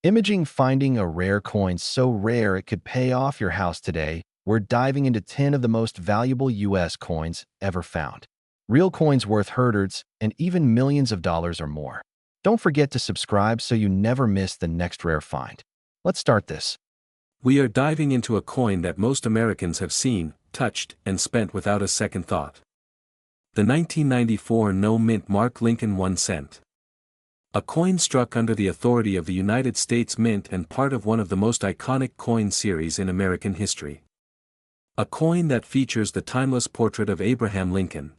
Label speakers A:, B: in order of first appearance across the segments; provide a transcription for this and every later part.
A: Imaging finding a rare coin so rare it could pay off your house today, we're diving into 10 of the most valuable US coins ever found. Real coins worth hundreds and even millions of dollars or more. Don't forget to subscribe so you never miss the next rare find. Let's start this.
B: We are diving into a coin that most Americans have seen, touched, and spent without a second thought. The 1994 no-mint mark Lincoln 1 cent. A coin struck under the authority of the United States Mint and part of one of the most iconic coin series in American history. A coin that features the timeless portrait of Abraham Lincoln.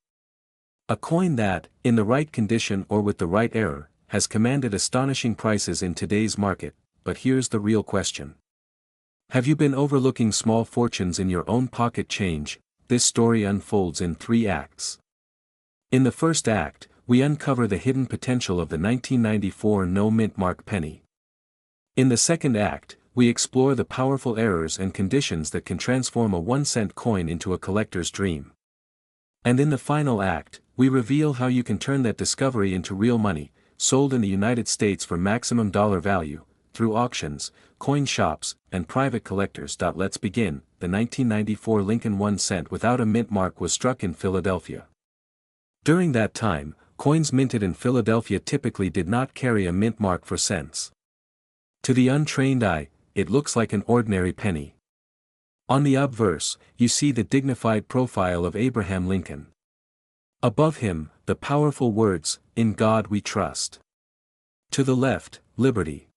B: A coin that, in the right condition or with the right error, has commanded astonishing prices in today's market, but here's the real question. Have you been overlooking small fortunes in your own pocket change? This story unfolds in 3 acts. In the first act, we uncover the hidden potential of the 1994 no-mint mark penny. In the second act, we explore the powerful errors and conditions that can transform a 1-cent coin into a collector's dream. And in the final act, we reveal how you can turn that discovery into real money, sold in the United States for maximum dollar value, through auctions, coin shops, and private collectors. Let's begin. The 1994 Lincoln 1 cent without a mint mark was struck in Philadelphia. During that time, coins minted in Philadelphia typically did not carry a mint mark for cents. To the untrained eye, it looks like an ordinary penny. On the obverse, you see the dignified profile of Abraham Lincoln. Above him, the powerful words, "In God We Trust." To the left, liberty.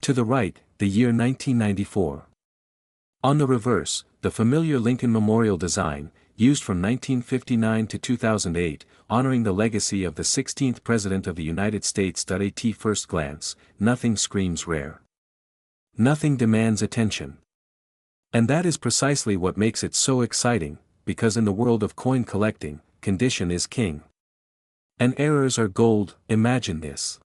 B: To the right, the year 1994. On the reverse, the familiar Lincoln Memorial design, used from 1959 to 2008, honoring the legacy of the 16th President of the United States. At first glance, nothing screams rare. Nothing demands attention. And that is precisely what makes it so exciting, because in the world of coin collecting, condition is king. And errors are gold. Imagine this.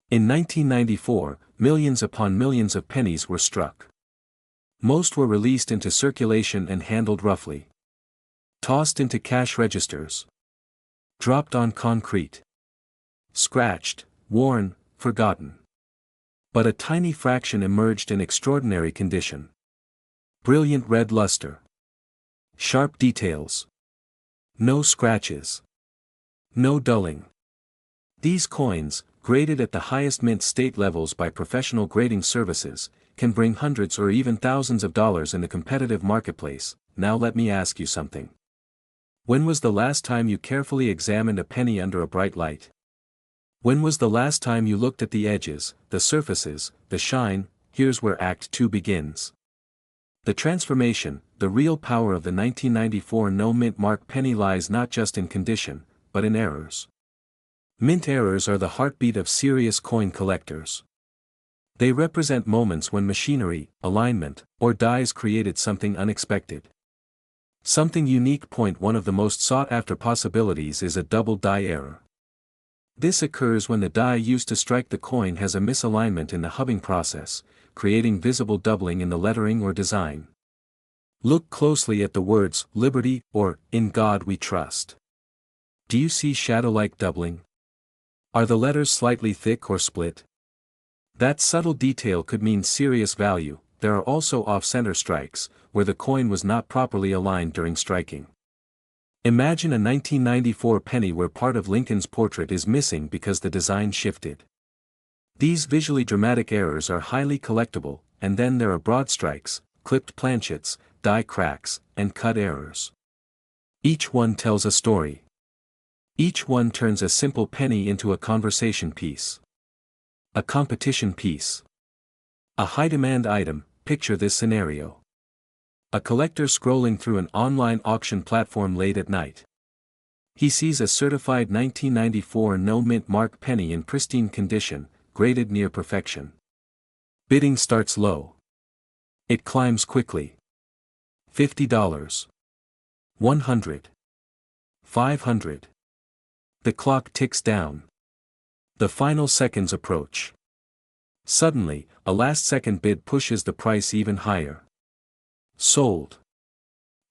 B: In 1994, millions upon millions of pennies were struck. Most were released into circulation and handled roughly. Tossed into cash registers. Dropped on concrete. Scratched, worn, forgotten. But a tiny fraction emerged in extraordinary condition. Brilliant red luster. Sharp details. No scratches. No dulling. These coins, graded at the highest mint state levels by professional grading services, can bring hundreds or even thousands of dollars in the competitive marketplace. Now let me ask you something. When was the last time you carefully examined a penny under a bright light? When was the last time you looked at the edges, the surfaces, the shine? Here's where Act 2 begins. The transformation, the real power of the 1994 no-mint mark penny lies not just in condition, but in errors. Mint errors are the heartbeat of serious coin collectors. They represent moments when machinery, alignment, or dies created something unexpected. Something unique. One of the most sought-after possibilities is a double die error. This occurs when the die used to strike the coin has a misalignment in the hubbing process, creating visible doubling in the lettering or design. Look closely at the words, liberty, or, in God we trust. Do you see shadow-like doubling? Are the letters slightly thick or split? That subtle detail could mean serious value. There are also off-center strikes, where the coin was not properly aligned during striking. Imagine a 1994 penny where part of Lincoln's portrait is missing because the design shifted. These visually dramatic errors are highly collectible, and then there are broad strikes, clipped planchets, die cracks, and cut errors. Each one tells a story. Each one turns a simple penny into a conversation piece. A competition piece. A high-demand item. Picture this scenario. A collector scrolling through an online auction platform late at night. He sees a certified 1994 no-mint mark penny in pristine condition, graded near perfection. Bidding starts low. It climbs quickly. $50. $100. $500. The clock ticks down. The final seconds approach. Suddenly, a last-second bid pushes the price even higher. Sold.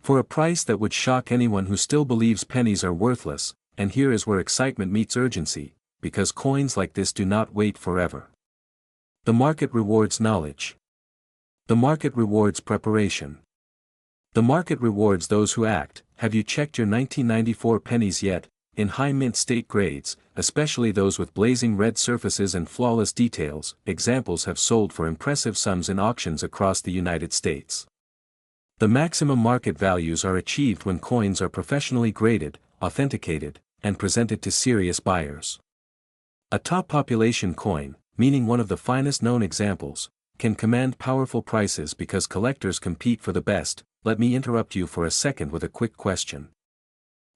B: For a price that would shock anyone who still believes pennies are worthless, and here is where excitement meets urgency, because coins like this do not wait forever. The market rewards knowledge. The market rewards preparation. The market rewards those who act. Have you checked your 1994 pennies yet? In high mint state grades, especially those with blazing red surfaces and flawless details, examples have sold for impressive sums in auctions across the United States. The maximum market values are achieved when coins are professionally graded, authenticated, and presented to serious buyers. A top population coin, meaning one of the finest known examples, can command powerful prices because collectors compete for the best. Let me interrupt you for a second with a quick question.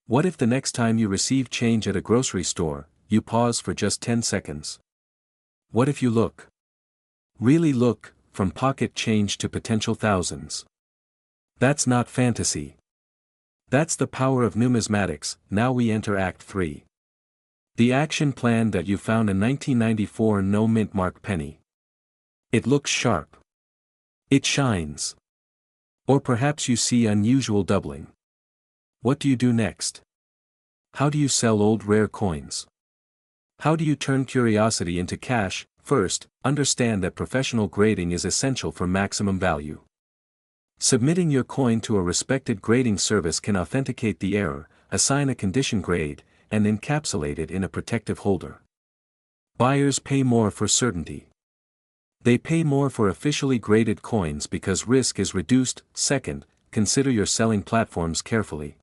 B: What if the next time you receive change at a grocery store, you pause for just 10 seconds? What if you look? Really look, from pocket change to potential thousands? That's not fantasy. That's the power of numismatics. Now we enter Act 3. The action plan that you found in 1994 no mint mark penny. It looks sharp. It shines. Or perhaps you see unusual doubling. What do you do next? How do you sell old rare coins? How do you turn curiosity into cash? First, understand that professional grading is essential for maximum value. Submitting your coin to a respected grading service can authenticate the error, assign a condition grade, and encapsulate it in a protective holder. Buyers pay more for certainty. They pay more for officially graded coins because risk is reduced. Second, consider your selling platforms carefully.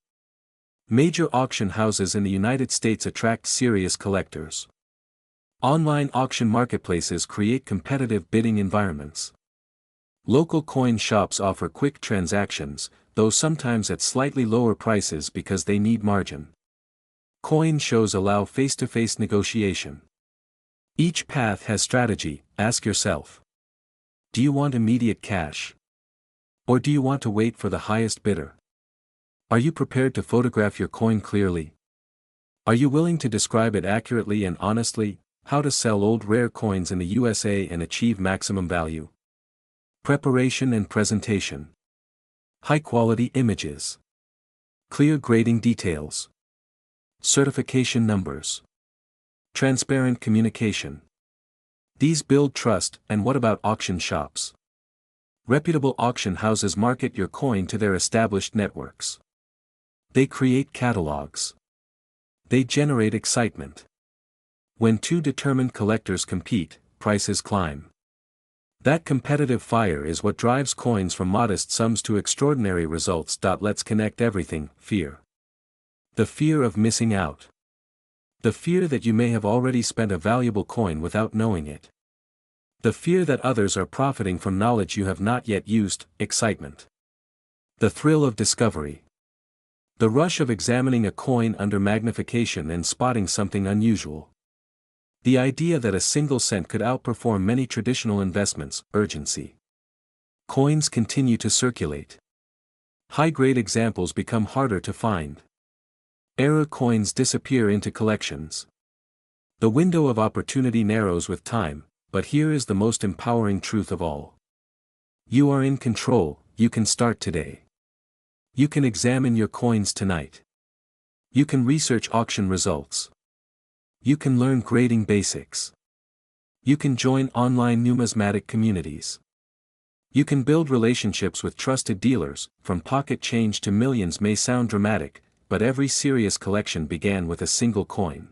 B: Major auction houses in the United States attract serious collectors. Online auction marketplaces create competitive bidding environments. Local coin shops offer quick transactions, though sometimes at slightly lower prices because they need margin. Coin shows allow face-to-face negotiation. Each path has strategy. Ask yourself. Do you want immediate cash? Or do you want to wait for the highest bidder? Are you prepared to photograph your coin clearly? Are you willing to describe it accurately and honestly? How to sell old rare coins in the USA and achieve maximum value. Preparation and presentation. High-quality images. Clear grading details. Certification numbers. Transparent communication. These build trust. And what about auction shops? Reputable auction houses market your coin to their established networks. They create catalogs. They generate excitement. When two determined collectors compete, prices climb. That competitive fire is what drives coins from modest sums to extraordinary results. Let's connect everything. Fear. The fear of missing out. The fear that you may have already spent a valuable coin without knowing it. The fear that others are profiting from knowledge you have not yet used. Excitement. The thrill of discovery. The rush of examining a coin under magnification and spotting something unusual. The idea that a single cent could outperform many traditional investments. Urgency. Coins continue to circulate. High-grade examples become harder to find. Error coins disappear into collections. The window of opportunity narrows with time, but here is the most empowering truth of all. You are in control. You can start today. You can examine your coins tonight. You can research auction results. You can learn grading basics. You can join online numismatic communities. You can build relationships with trusted dealers. From pocket change to millions may sound dramatic, but every serious collection began with a single coin.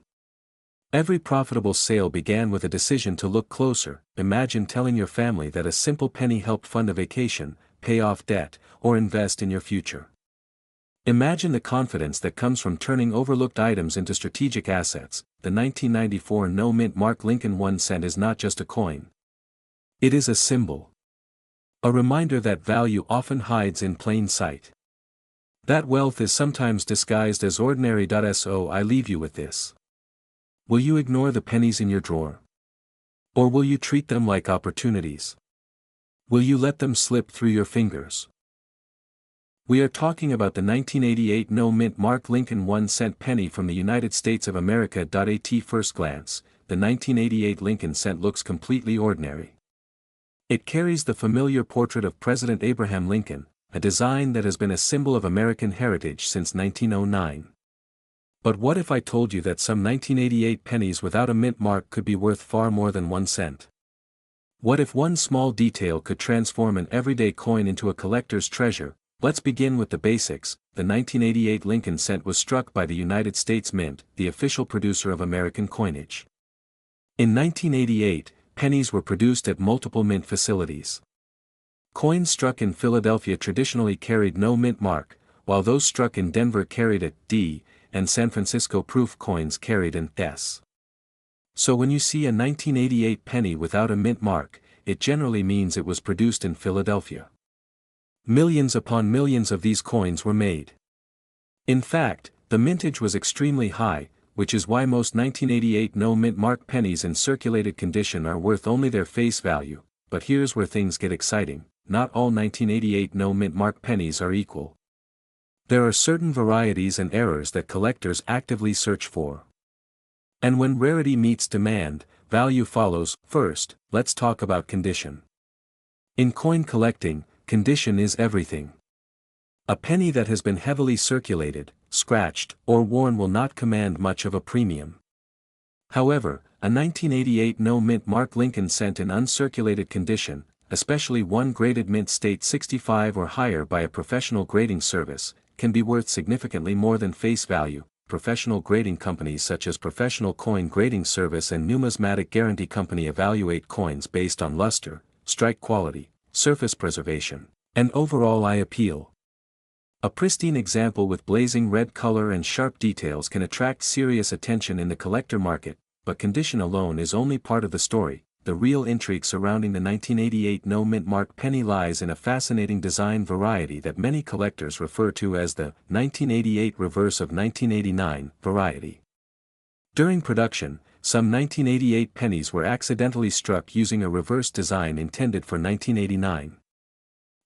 B: Every profitable sale began with a decision to look closer. Imagine telling your family that a simple penny helped fund a vacation, pay off debt, or invest in your future. Imagine the confidence that comes from turning overlooked items into strategic assets. The 1994 no mint mark Lincoln 1 cent is not just a coin. It is a symbol. A reminder that value often hides in plain sight. That wealth is sometimes disguised as ordinary. So I leave you with this. Will you ignore the pennies in your drawer? Or will you treat them like opportunities? Will you let them slip through your fingers? We are talking about the 1988 no mint mark Lincoln 1 cent penny from the United States of America. At first glance, the 1988 Lincoln cent looks completely ordinary. It carries the familiar portrait of President Abraham Lincoln, a design that has been a symbol of American heritage since 1909. But what if I told you that some 1988 pennies without a mint mark could be worth far more than 1 cent? What if one small detail could transform an everyday coin into a collector's treasure? Let's begin with the basics. The 1988 Lincoln cent was struck by the United States Mint, the official producer of American coinage. In 1988, pennies were produced at multiple mint facilities. Coins struck in Philadelphia traditionally carried no mint mark, while those struck in Denver carried a D, and San Francisco proof coins carried an S. So when you see a 1988 penny without a mint mark, it generally means it was produced in Philadelphia. Millions upon millions of these coins were made. In fact, the mintage was extremely high, which is why most 1988 no mint mark pennies in circulated condition are worth only their face value. But here's where things get exciting: not all 1988 no mint mark pennies are equal. There are certain varieties and errors that collectors actively search for. And when rarity meets demand, value follows. First, let's talk about condition. In coin collecting, condition is everything. A penny that has been heavily circulated, scratched, or worn will not command much of a premium. However, a 1988 no mint mark Lincoln cent in uncirculated condition, especially one graded mint state 65 or higher by a professional grading service, can be worth significantly more than face value. Professional grading companies such as Professional Coin Grading Service and Numismatic Guarantee Company evaluate coins based on luster, strike quality, surface preservation, and overall eye appeal. A pristine example with blazing red color and sharp details can attract serious attention in the collector market, but condition alone is only part of the story. The real intrigue surrounding the 1988 no mint mark penny lies in a fascinating design variety that many collectors refer to as the 1988 reverse of 1989 variety. During production, some 1988 pennies were accidentally struck using a reverse design intended for 1989.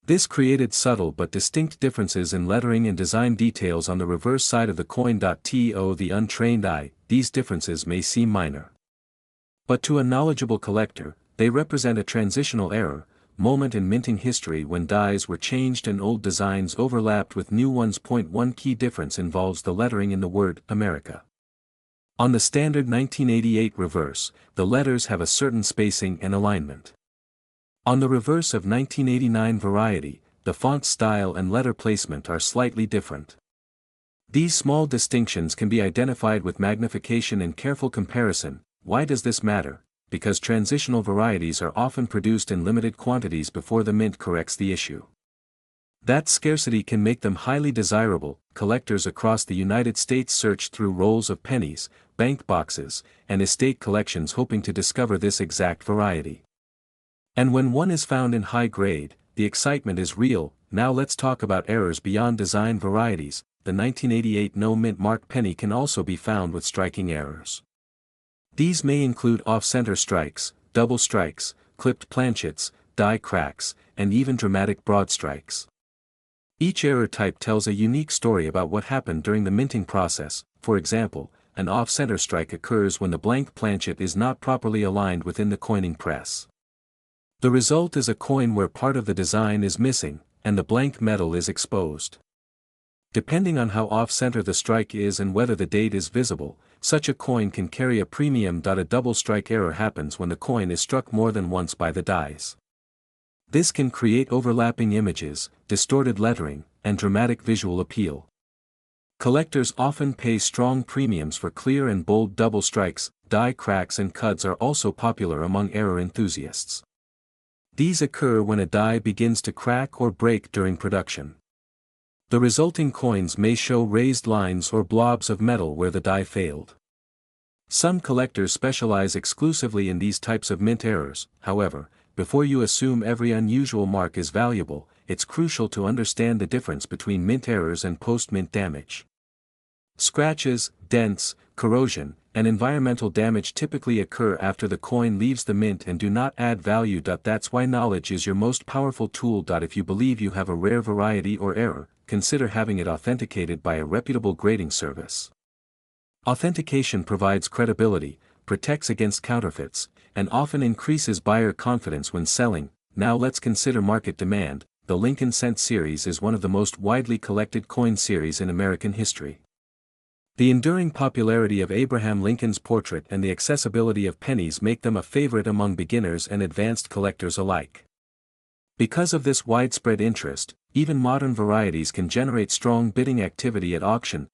B: This created subtle but distinct differences in lettering and design details on the reverse side of the coin. To the untrained eye, these differences may seem minor. But to a knowledgeable collector, they represent a transitional error, moment in minting history when dies were changed and old designs overlapped with new ones. One key difference involves the lettering in the word America. On the standard 1988 reverse, the letters have a certain spacing and alignment. On the reverse of 1989 variety, the font style and letter placement are slightly different. These small distinctions can be identified with magnification and careful comparison. Why does this matter? Because transitional varieties are often produced in limited quantities before the mint corrects the issue. That scarcity can make them highly desirable. Collectors across the United States search through rolls of pennies, bank boxes, and estate collections hoping to discover this exact variety. And when one is found in high grade, the excitement is real. Now let's talk about errors beyond design varieties. The 1988 no mint mark penny can also be found with striking errors. These may include off-center strikes, double strikes, clipped planchets, die cracks, and even dramatic broad strikes. Each error type tells a unique story about what happened during the minting process. For example, an off-center strike occurs when the blank planchet is not properly aligned within the coining press. The result is a coin where part of the design is missing, and the blank metal is exposed. Depending on how off-center the strike is and whether the date is visible, such a coin can carry a premium. A double strike error happens when the coin is struck more than once by the dies. This can create overlapping images, distorted lettering, and dramatic visual appeal. Collectors often pay strong premiums for clear and bold double strikes. Die cracks and cuds are also popular among error enthusiasts. These occur when a die begins to crack or break during production. The resulting coins may show raised lines or blobs of metal where the die failed. Some collectors specialize exclusively in these types of mint errors. However, before you assume every unusual mark is valuable, it's crucial to understand the difference between mint errors and post-mint damage. Scratches, dents, corrosion, and environmental damage typically occur after the coin leaves the mint and do not add value. That's why knowledge is your most powerful tool. If you believe you have a rare variety or error, consider having it authenticated by a reputable grading service. Authentication provides credibility, protects against counterfeits, and often increases buyer confidence when selling. Now let's consider market demand. The Lincoln cent series is one of the most widely collected coin series in American history. The enduring popularity of Abraham Lincoln's portrait and the accessibility of pennies make them a favorite among beginners and advanced collectors alike. Because of this widespread interest, even modern varieties can generate strong bidding activity at auction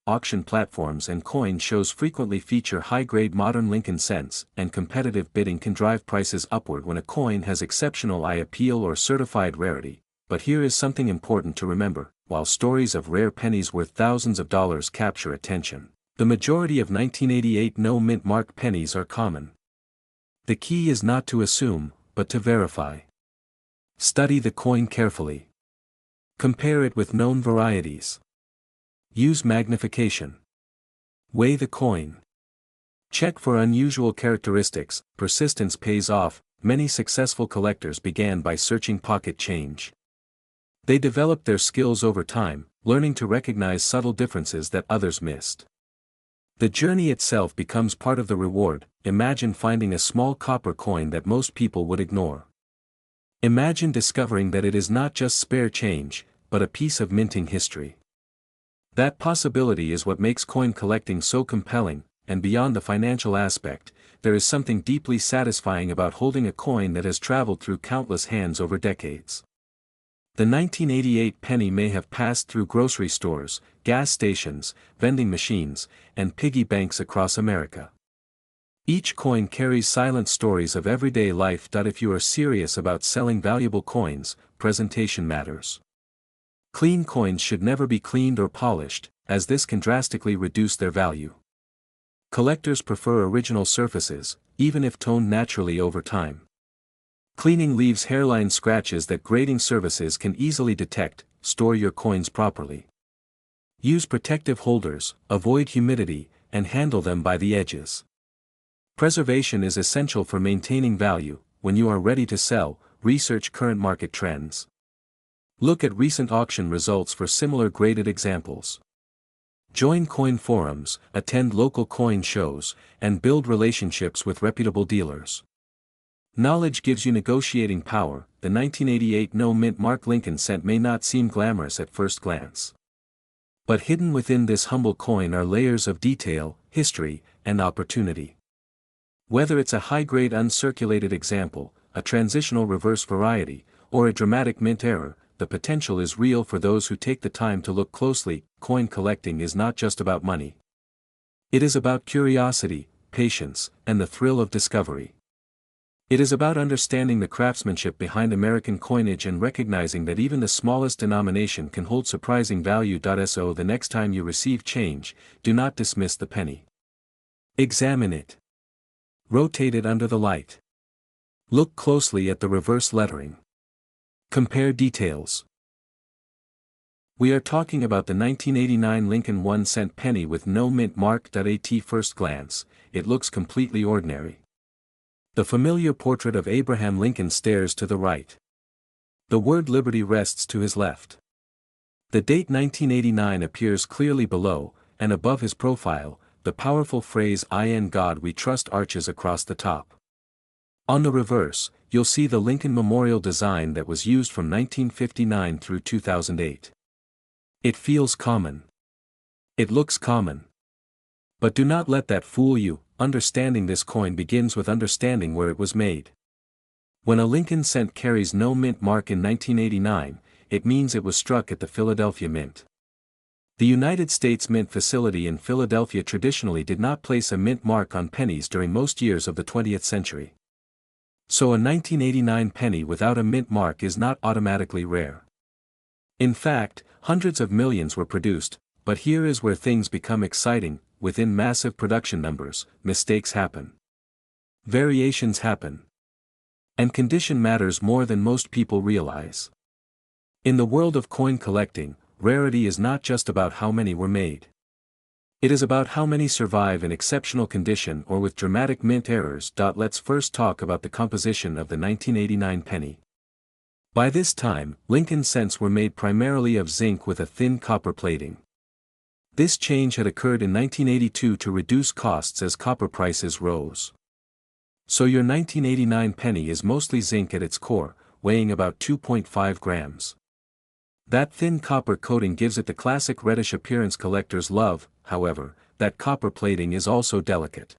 B: platforms, and coin shows frequently feature high-grade modern Lincoln cents, and competitive bidding can drive prices upward when a coin has exceptional eye appeal or certified rarity. But here is something important to remember: while stories of rare pennies worth thousands of dollars capture attention, the majority of 1988 no-mint mark pennies are common. The key is not to assume, but to verify. Study the coin carefully. Compare it with known varieties. Use magnification. Weigh the coin. Check for unusual characteristics. Persistence pays off. Many successful collectors began by searching pocket change. They developed their skills over time, learning to recognize subtle differences that others missed. The journey itself becomes part of the reward. Imagine finding a small copper coin that most people would ignore. Imagine discovering that it is not just spare change, but a piece of minting history. That possibility is what makes coin collecting so compelling, and beyond the financial aspect, there is something deeply satisfying about holding a coin that has traveled through countless hands over decades. The 1988 penny may have passed through grocery stores, gas stations, vending machines, and piggy banks across America. Each coin carries silent stories of everyday life. If you are serious about selling valuable coins, presentation matters. Clean coins should never be cleaned or polished, as this can drastically reduce their value. Collectors prefer original surfaces, even if toned naturally over time. Cleaning leaves hairline scratches that grading services can easily detect. Store your coins properly. Use protective holders, avoid humidity, and handle them by the edges. Preservation is essential for maintaining value. When you are ready to sell, research current market trends. Look at recent auction results for similar graded examples. Join coin forums, attend local coin shows, and build relationships with reputable dealers. Knowledge gives you negotiating power. The 1988 no-mint mark Lincoln cent may not seem glamorous at first glance. But hidden within this humble coin are layers of detail, history, and opportunity. Whether it's a high-grade uncirculated example, a transitional reverse variety, or a dramatic mint error, the potential is real for those who take the time to look closely. Coin collecting is not just about money. It is about curiosity, patience, and the thrill of discovery. It is about understanding the craftsmanship behind American coinage and recognizing that even the smallest denomination can hold surprising value. So the next time you receive change, do not dismiss the penny. Examine it. Rotate it under the light. Look closely at the reverse lettering. Compare details. We are talking about the 1989 Lincoln 1-cent penny with no mint mark. At first glance, it looks completely ordinary. The familiar portrait of Abraham Lincoln stares to the right. The word Liberty rests to his left. The date 1989 appears clearly below, and above his profile, the powerful phrase "In God We Trust" arches across the top. On the reverse, you'll see the Lincoln Memorial design that was used from 1959 through 2008. It feels common. It looks common. But do not let that fool you. Understanding this coin begins with understanding where it was made. When a Lincoln cent carries no mint mark in 1989, it means it was struck at the Philadelphia Mint. The United States Mint facility in Philadelphia traditionally did not place a mint mark on pennies during most years of the 20th century. So a 1989 penny without a mint mark is not automatically rare. In fact, hundreds of millions were produced, but here is where things become exciting. Within massive production numbers, mistakes happen. Variations happen. And condition matters more than most people realize. In the world of coin collecting, rarity is not just about how many were made. It is about how many survive in exceptional condition or with dramatic mint errors. Let's first talk about the composition of the 1989 penny. By this time, Lincoln cents were made primarily of zinc with a thin copper plating. This change had occurred in 1982 to reduce costs as copper prices rose. So your 1989 penny is mostly zinc at its core, weighing about 2.5 grams. That thin copper coating gives it the classic reddish appearance collectors love. However, that copper plating is also delicate.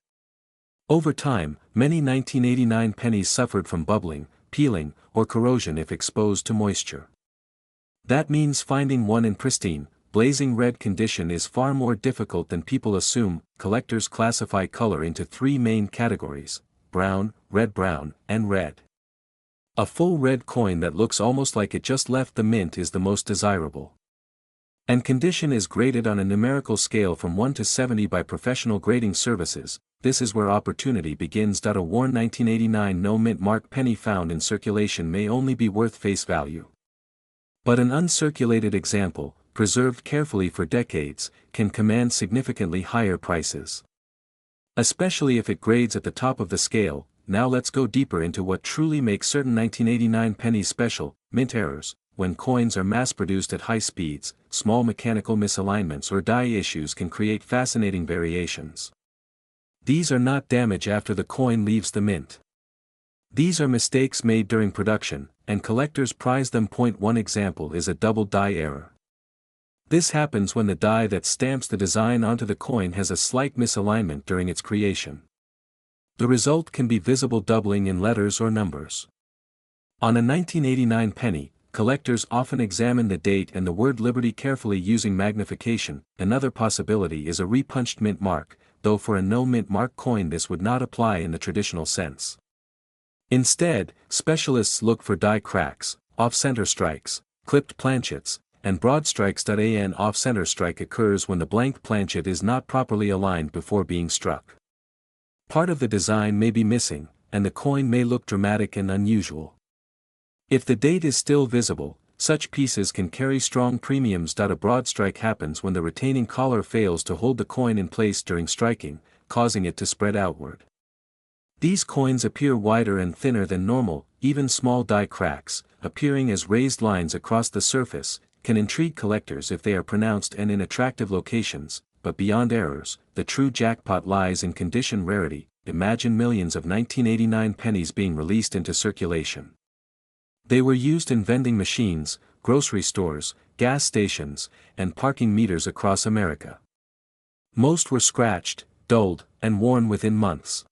B: Over time, many 1989 pennies suffered from bubbling, peeling, or corrosion if exposed to moisture. That means finding one in pristine, blazing red condition is far more difficult than people assume. Collectors classify color into three main categories: brown, and red. A full red coin that looks almost like it just left the mint is the most desirable. And condition is graded on a numerical scale from 1 to 70 by professional grading services. This is where opportunity begins. A worn 1989 no mint mark penny found in circulation may only be worth face value. But an uncirculated example, preserved carefully for decades, can command significantly higher prices. Especially if it grades at the top of the scale. Now let's go deeper into what truly makes certain 1989 pennies special: mint errors. When coins are mass-produced at high speeds, small mechanical misalignments or die issues can create fascinating variations. These are not damage after the coin leaves the mint. These are mistakes made during production, and collectors prize them. One example is a double die error. This happens when the die that stamps the design onto the coin has a slight misalignment during its creation. The result can be visible doubling in letters or numbers. On a 1989 penny, collectors often examine the date and the word Liberty carefully using magnification. Another possibility is a repunched mint mark, though for a no mint mark coin this would not apply in the traditional sense. Instead, specialists look for die cracks, off-center strikes, clipped planchets, and broad strikes. An off-center strike occurs when the blank planchet is not properly aligned before being struck. Part of the design may be missing, and the coin may look dramatic and unusual. If the date is still visible, such pieces can carry strong premiums. A broad strike happens when the retaining collar fails to hold the coin in place during striking, causing it to spread outward. These coins appear wider and thinner than normal. Even small die cracks, appearing as raised lines across the surface, can intrigue collectors if they are pronounced and in attractive locations. But beyond errors, the true jackpot lies in condition rarity. Imagine millions of 1989 pennies being released into circulation. They were used in vending machines, grocery stores, gas stations, and parking meters across America. Most were scratched, dulled, and worn within months.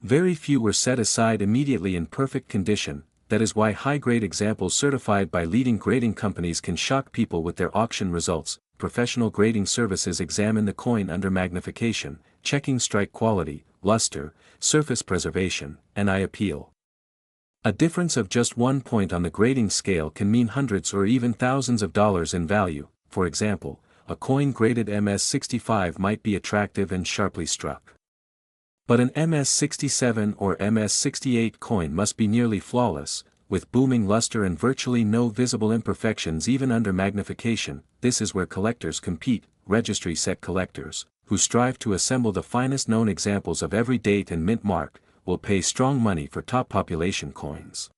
B: Very few were set aside immediately in perfect condition. That is why high-grade examples certified by leading grading companies can shock people with their auction results. Professional grading services examine the coin under magnification, checking strike quality, luster, surface preservation, and eye appeal. A difference of just 1 point on the grading scale can mean hundreds or even thousands of dollars in value. For example, a coin graded MS-65 might be attractive and sharply struck. But an MS-67 or MS-68 coin must be nearly flawless, with booming luster and virtually no visible imperfections even under magnification. This is where collectors compete. Registry set collectors, who strive to assemble the finest known examples of every date and mint mark, will pay strong money for top population coins.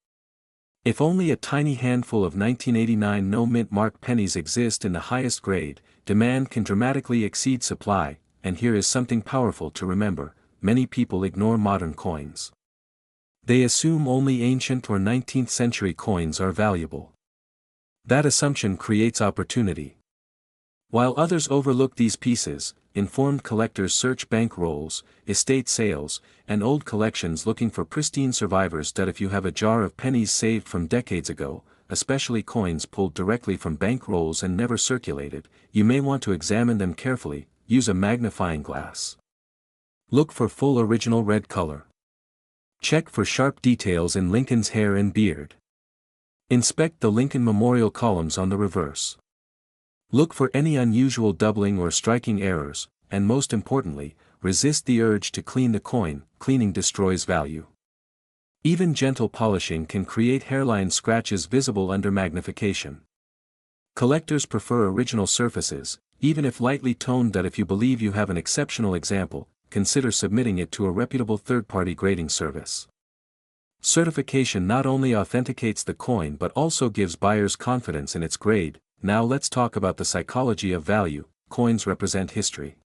B: If only a tiny handful of 1989 no mint mark pennies exist in the highest grade, demand can dramatically exceed supply. And here is something powerful to remember: many people ignore modern coins. They assume only ancient or 19th century coins are valuable. That assumption creates opportunity. While others overlook these pieces, informed collectors search bank rolls, estate sales, and old collections looking for pristine survivors. If you have a jar of pennies saved from decades ago, especially coins pulled directly from bank rolls and never circulated, you may want to examine them carefully. Use a magnifying glass. Look for full original red color. Check for sharp details in Lincoln's hair and beard. Inspect the Lincoln Memorial columns on the reverse. Look for any unusual doubling or striking errors, and most importantly, resist the urge to clean the coin. Cleaning destroys value. Even gentle polishing can create hairline scratches visible under magnification. Collectors prefer original surfaces, even if lightly toned. If you believe you have an exceptional example, consider submitting it to a reputable third-party grading service. Certification not only authenticates the coin but also gives buyers confidence in its grade. Now let's talk about the psychology of value. Coins represent history.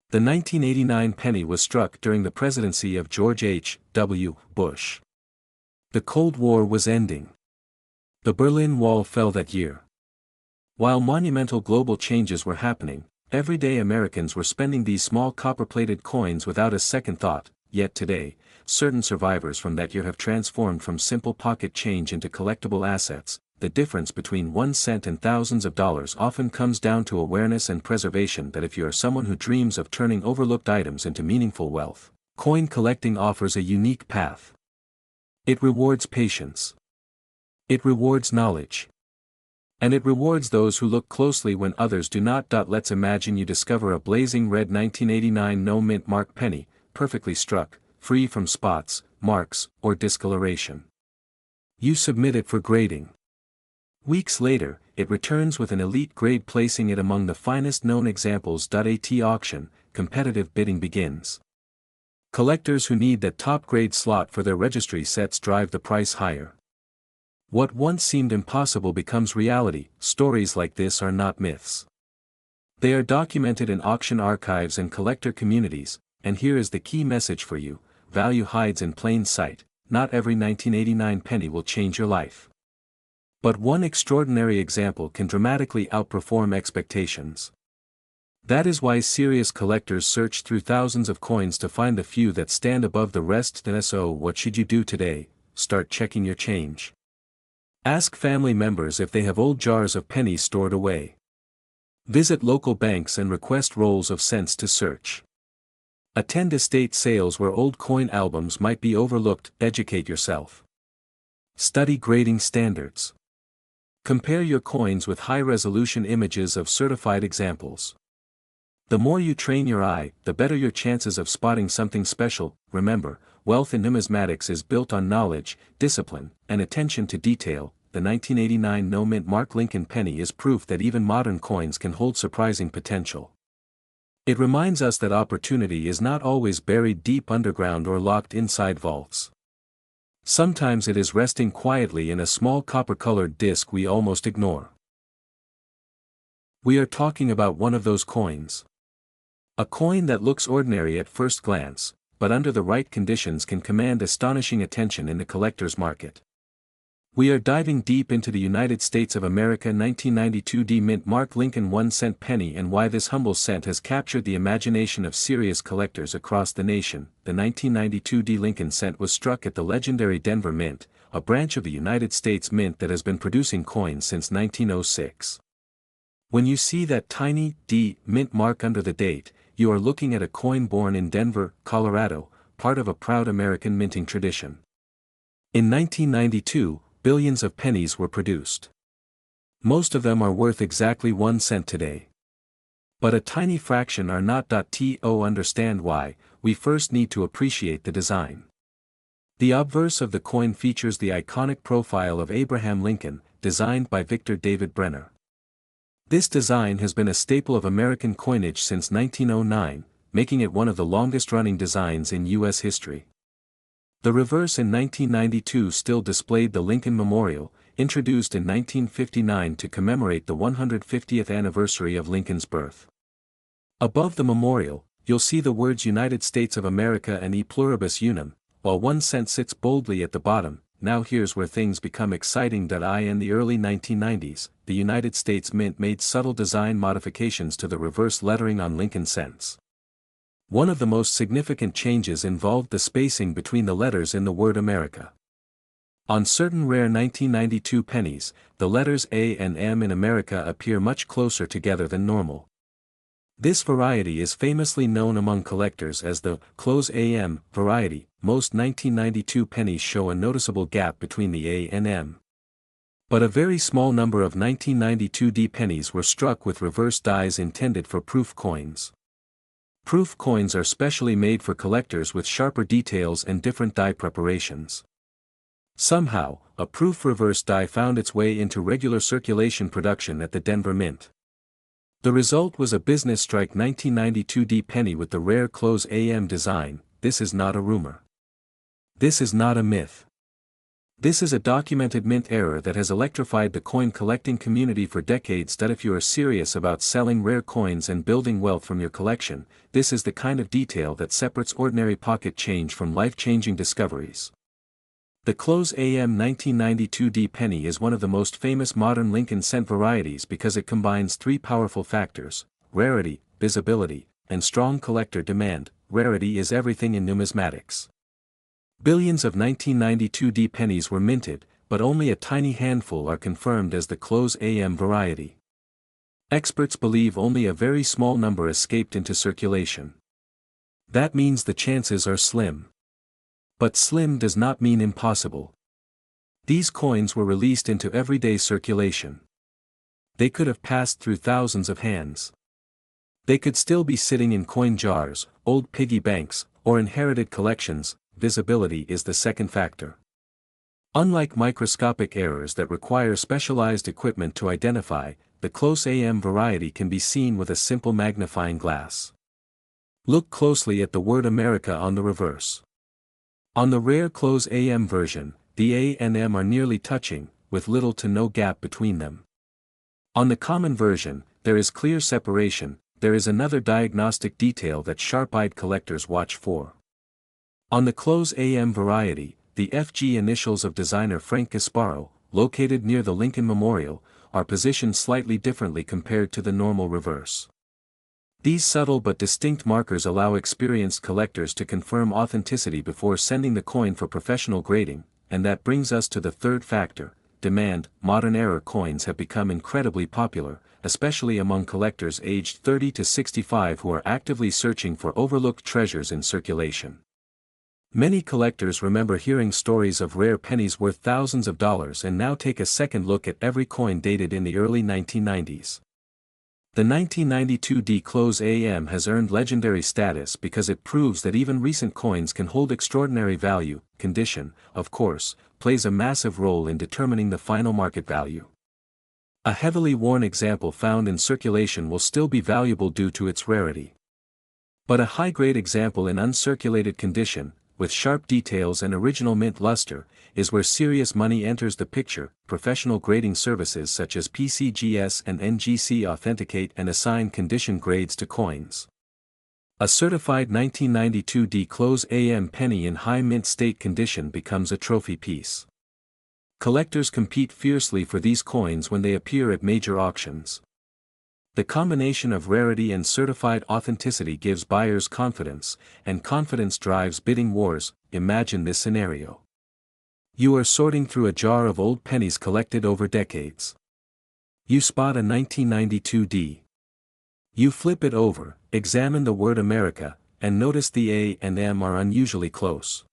B: The 1989 penny was struck during the presidency of George H.W. Bush. The Cold War was ending. The Berlin Wall fell that year. While monumental global changes were happening, Everyday Americans were spending these small copper-plated coins without a second thought, yet today, certain survivors from that year have transformed from simple pocket change into collectible assets. The difference between 1 cent and thousands of dollars often comes down to awareness and preservation. That if you are someone who dreams of turning overlooked items into meaningful wealth, coin collecting offers a unique path. It rewards patience. It rewards knowledge. And it rewards those who look closely when others do not. Let's imagine you discover a blazing red 1989 no mint mark penny, perfectly struck, free from spots, marks, or discoloration. You submit it for grading. Weeks later, it returns with an elite grade, placing it among the finest known examples. At auction, competitive bidding begins. Collectors who need that top-grade slot for their registry sets drive the price higher. What once seemed impossible becomes reality. Stories like this are not myths. They are documented in auction archives and collector communities, and here is the key message for you: value hides in plain sight. Not every 1989 penny will change your life. But one extraordinary example can dramatically outperform expectations. That is why serious collectors search through thousands of coins to find the few that stand above the rest. So what should you do today? Start checking your change. Ask family members if they have old jars of pennies stored away. Visit local banks and request rolls of cents to search. Attend estate sales where old coin albums might be overlooked. Educate yourself. Study grading standards. Compare your coins with high-resolution images of certified examples. The more you train your eye, the better your chances of spotting something special. Remember, wealth in numismatics is built on knowledge, discipline, and attention to detail. The 1989 no mint mark Lincoln penny is proof that even modern coins can hold surprising potential. It reminds us that opportunity is not always buried deep underground or locked inside vaults. Sometimes it is resting quietly in a small copper-colored disc we almost ignore. We are talking about one of those coins. A coin that looks ordinary at first glance, but under the right conditions can command astonishing attention in the collector's market. We are diving deep into the United States of America 1992 D mint mark Lincoln 1-cent penny and why this humble cent has captured the imagination of serious collectors across the nation. The 1992 D Lincoln cent was struck at the legendary Denver Mint, a branch of the United States Mint that has been producing coins since 1906. When you see that tiny D mint mark under the date, you are looking at a coin born in Denver, Colorado, part of a proud American minting tradition. In 1992, billions of pennies were produced. Most of them are worth exactly 1 cent today. But a tiny fraction are not. To understand why, we first need to appreciate the design. The obverse of the coin features the iconic profile of Abraham Lincoln, designed by Victor David Brenner. This design has been a staple of American coinage since 1909, making it one of the longest-running designs in U.S. history. The reverse in 1992 still displayed the Lincoln Memorial, introduced in 1959 to commemorate the 150th anniversary of Lincoln's birth. Above the memorial, you'll see the words United States of America and E pluribus unum, while 1 cent sits boldly at the bottom. Now here's where things become exciting. In the early 1990s, the United States Mint made subtle design modifications to the reverse lettering on Lincoln cents. One of the most significant changes involved the spacing between the letters in the word America. On certain rare 1992 pennies, the letters A and M in America appear much closer together than normal. This variety is famously known among collectors as the close AM variety. Most 1992 pennies show a noticeable gap between the A and M. But a very small number of 1992 D pennies were struck with reverse dies intended for proof coins. Proof coins are specially made for collectors with sharper details and different die preparations. Somehow, a proof reverse die found its way into regular circulation production at the Denver Mint. The result was a business strike 1992 D penny with the rare close AM design. This is not a rumor. This is not a myth. This is a documented mint error that has electrified the coin collecting community for decades. If you are serious about selling rare coins and building wealth from your collection, this is the kind of detail that separates ordinary pocket change from life-changing discoveries. The close AM 1992 D penny is one of the most famous modern Lincoln cent varieties because it combines three powerful factors: rarity, visibility, and strong collector demand. Rarity is everything in numismatics. Billions of 1992D pennies were minted, but only a tiny handful are confirmed as the close AM variety. Experts believe only a very small number escaped into circulation. That means the chances are slim. But slim does not mean impossible. These coins were released into everyday circulation. They could have passed through thousands of hands. They could still be sitting in coin jars, old piggy banks, or inherited collections. Visibility is the second factor. Unlike microscopic errors that require specialized equipment to identify, the close AM variety can be seen with a simple magnifying glass. Look closely at the word America on the reverse. On the rare close AM version, the A and M are nearly touching, with little to no gap between them. On the common version, there is clear separation. There is another diagnostic detail that sharp-eyed collectors watch for. On the close AM variety, the FG initials of designer Frank Gasparo, located near the Lincoln Memorial, are positioned slightly differently compared to the normal reverse. These subtle but distinct markers allow experienced collectors to confirm authenticity before sending the coin for professional grading, and that brings us to the third factor, demand. Modern era coins have become incredibly popular, especially among collectors aged 30 to 65 who are actively searching for overlooked treasures in circulation. Many collectors remember hearing stories of rare pennies worth thousands of dollars and now take a second look at every coin dated in the early 1990s. The 1992D close AM has earned legendary status because it proves that even recent coins can hold extraordinary value. Condition, of course, plays a massive role in determining the final market value. A heavily worn example found in circulation will still be valuable due to its rarity. But a high-grade example in uncirculated condition, with sharp details and original mint luster, is where serious money enters the picture. Professional grading services such as PCGS and NGC authenticate and assign condition grades to coins. A certified 1992D close AM penny in high mint state condition becomes a trophy piece. Collectors compete fiercely for these coins when they appear at major auctions. The combination of rarity and certified authenticity gives buyers confidence, and confidence drives bidding wars. Imagine this scenario. You are sorting through a jar of old pennies collected over decades. You spot a 1992D. You flip it over, examine the word America, and notice the A and M are unusually close.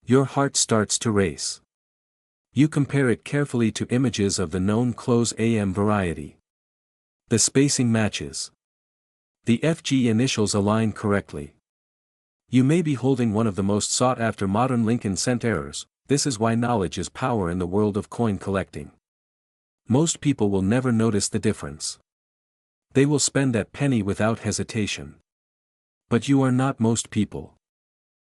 B: Your heart starts to race. You compare it carefully to images of the known close AM variety. The spacing matches. The FG initials align correctly. You may be holding one of the most sought-after modern Lincoln cent errors. This is why knowledge is power in the world of coin collecting. Most people will never notice the difference. They will spend that penny without hesitation. But you are not most people.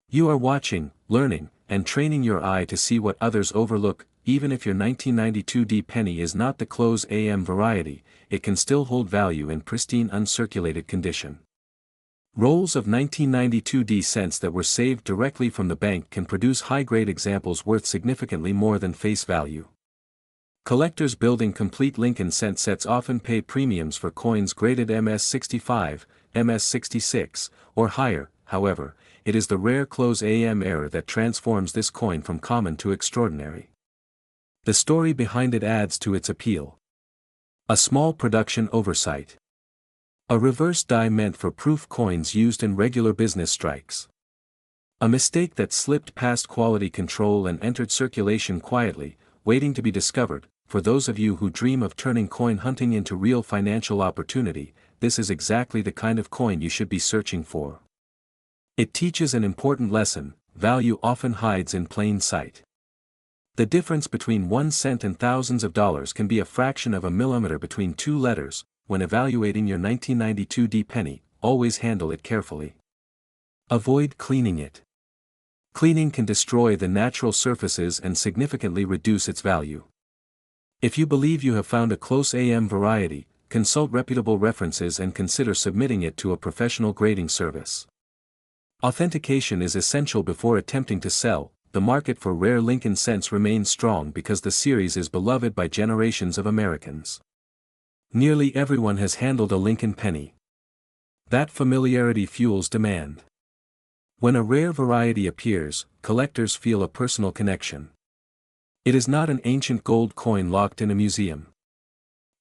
B: You are watching, learning, and training your eye to see what others overlook. Even if your 1992D penny is not the close AM variety, it can still hold value in pristine uncirculated condition. Rolls of 1992D cents that were saved directly from the bank can produce high-grade examples worth significantly more than face value. Collectors building complete Lincoln cent sets often pay premiums for coins graded MS65, MS66, or higher. However, it is the rare close AM error that transforms this coin from common to extraordinary. The story behind it adds to its appeal. A small production oversight. A reverse die meant for proof coins used in regular business strikes. A mistake that slipped past quality control and entered circulation quietly, waiting to be discovered. For those of you who dream of turning coin hunting into real financial opportunity, this is exactly the kind of coin you should be searching for. It teaches an important lesson: value often hides in plain sight. The difference between 1 cent and thousands of dollars can be a fraction of a millimeter between two letters. When evaluating your 1992D penny, always handle it carefully. Avoid cleaning it. Cleaning can destroy the natural surfaces and significantly reduce its value. If you believe you have found a close AM variety, consult reputable references and consider submitting it to a professional grading service. Authentication is essential before attempting to sell. The market for rare Lincoln cents remains strong because the series is beloved by generations of Americans. Nearly everyone has handled a Lincoln penny. That familiarity fuels demand. When a rare variety appears, collectors feel a personal connection. It is not an ancient gold coin locked in a museum.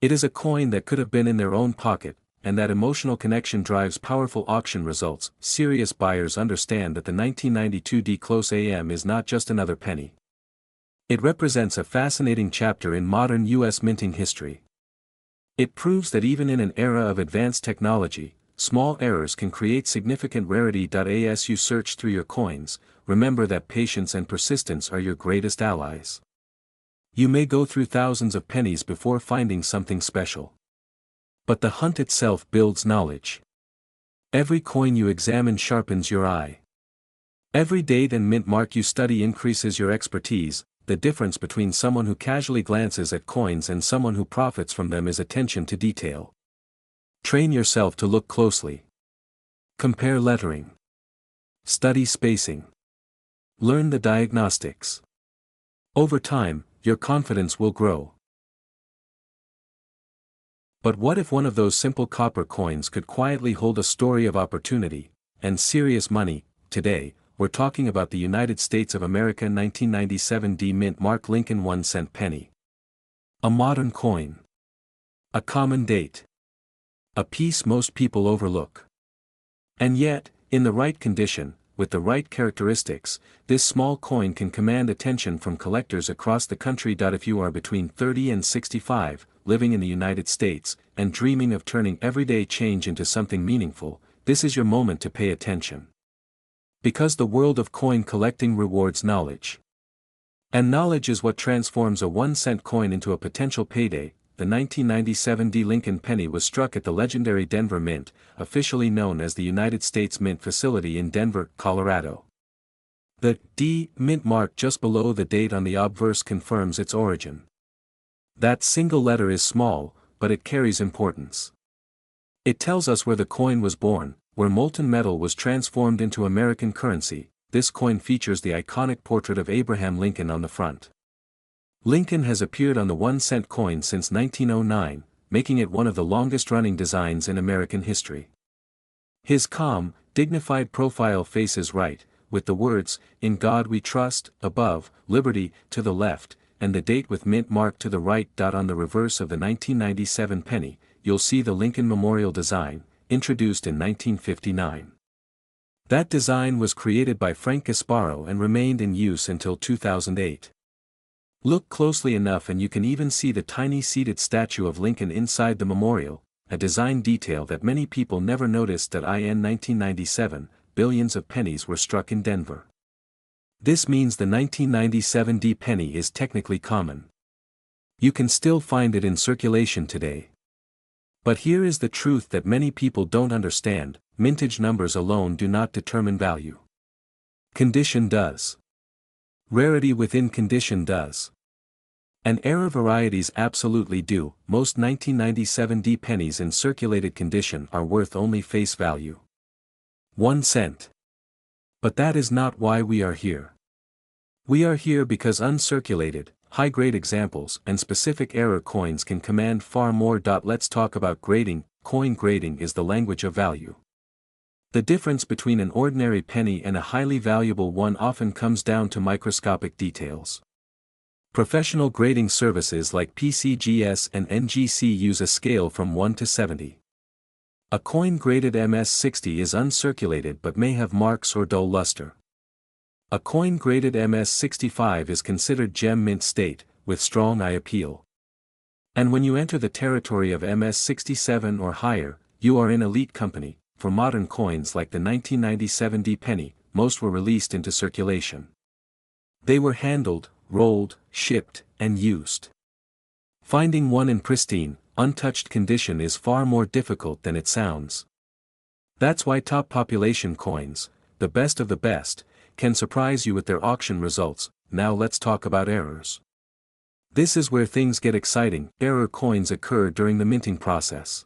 B: It is a coin that could have been in their own pocket, and that emotional connection drives powerful auction results. Serious buyers understand that the 1992 D close AM is not just another penny. It represents a fascinating chapter in modern U.S. minting history. It proves that even in an era of advanced technology, small errors can create significant rarity. As you search through your coins, remember that patience and persistence are your greatest allies. You may go through thousands of pennies before finding something special. But the hunt itself builds knowledge. Every coin you examine sharpens your eye. Every date and mint mark you study increases your expertise. The difference between someone who casually glances at coins and someone who profits from them is attention to detail. Train yourself to look closely. Compare lettering. Study spacing. Learn the diagnostics. Over time, your confidence will grow. But what if one of those simple copper coins could quietly hold a story of opportunity and serious money? Today, we're talking about the United States of America 1997 D mint mark Lincoln 1-cent penny. A modern coin. A common date. A piece most people overlook. And yet, in the right condition, with the right characteristics, this small coin can command attention from collectors across the country. If you are between 30 and 65, living in the United States, and dreaming of turning everyday change into something meaningful, this is your moment to pay attention. Because the world of coin collecting rewards knowledge. And knowledge is what transforms a 1-cent coin into a potential payday. The 1997 D Lincoln penny was struck at the legendary Denver Mint, officially known as the United States Mint Facility in Denver, Colorado. The D mint mark just below the date on the obverse confirms its origin. That single letter is small, but it carries importance. It tells us where the coin was born, where molten metal was transformed into American currency. This coin features the iconic portrait of Abraham Lincoln on the front. Lincoln has appeared on the 1-cent coin since 1909, making it one of the longest-running designs in American history. His calm, dignified profile faces right, with the words, "In God We Trust," above, "Liberty," to the left, and the date with mint mark to the right. On the reverse of the 1997 penny, you'll see the Lincoln Memorial design, introduced in 1959. That design was created by Frank Gasparo and remained in use until 2008. Look closely enough and you can even see the tiny seated statue of Lincoln inside the memorial, a design detail that many people never noticed. In 1997, billions of pennies were struck in Denver. This means the 1997 D penny is technically common. You can still find it in circulation today. But here is the truth that many people don't understand: mintage numbers alone do not determine value. Condition does. Rarity within condition does. And error varieties absolutely do. Most 1997 D pennies in circulated condition are worth only face value. 1 cent. But that is not why we are here. We are here because uncirculated, high-grade examples and specific error coins can command far more. Let's talk about grading. Coin grading is the language of value. The difference between an ordinary penny and a highly valuable one often comes down to microscopic details. Professional grading services like PCGS and NGC use a scale from 1 to 70. A coin graded MS60 is uncirculated but may have marks or dull luster. A coin graded MS65 is considered gem mint state, with strong eye appeal. And when you enter the territory of MS67 or higher, you are in elite company. For modern coins like the 1997 D penny, most were released into circulation. They were handled, rolled, shipped, and used. Finding one in pristine, untouched condition is far more difficult than it sounds. That's why top population coins, the best of the best, can surprise you with their auction results. Now let's talk about errors. This is where things get exciting. Error coins occur during the minting process.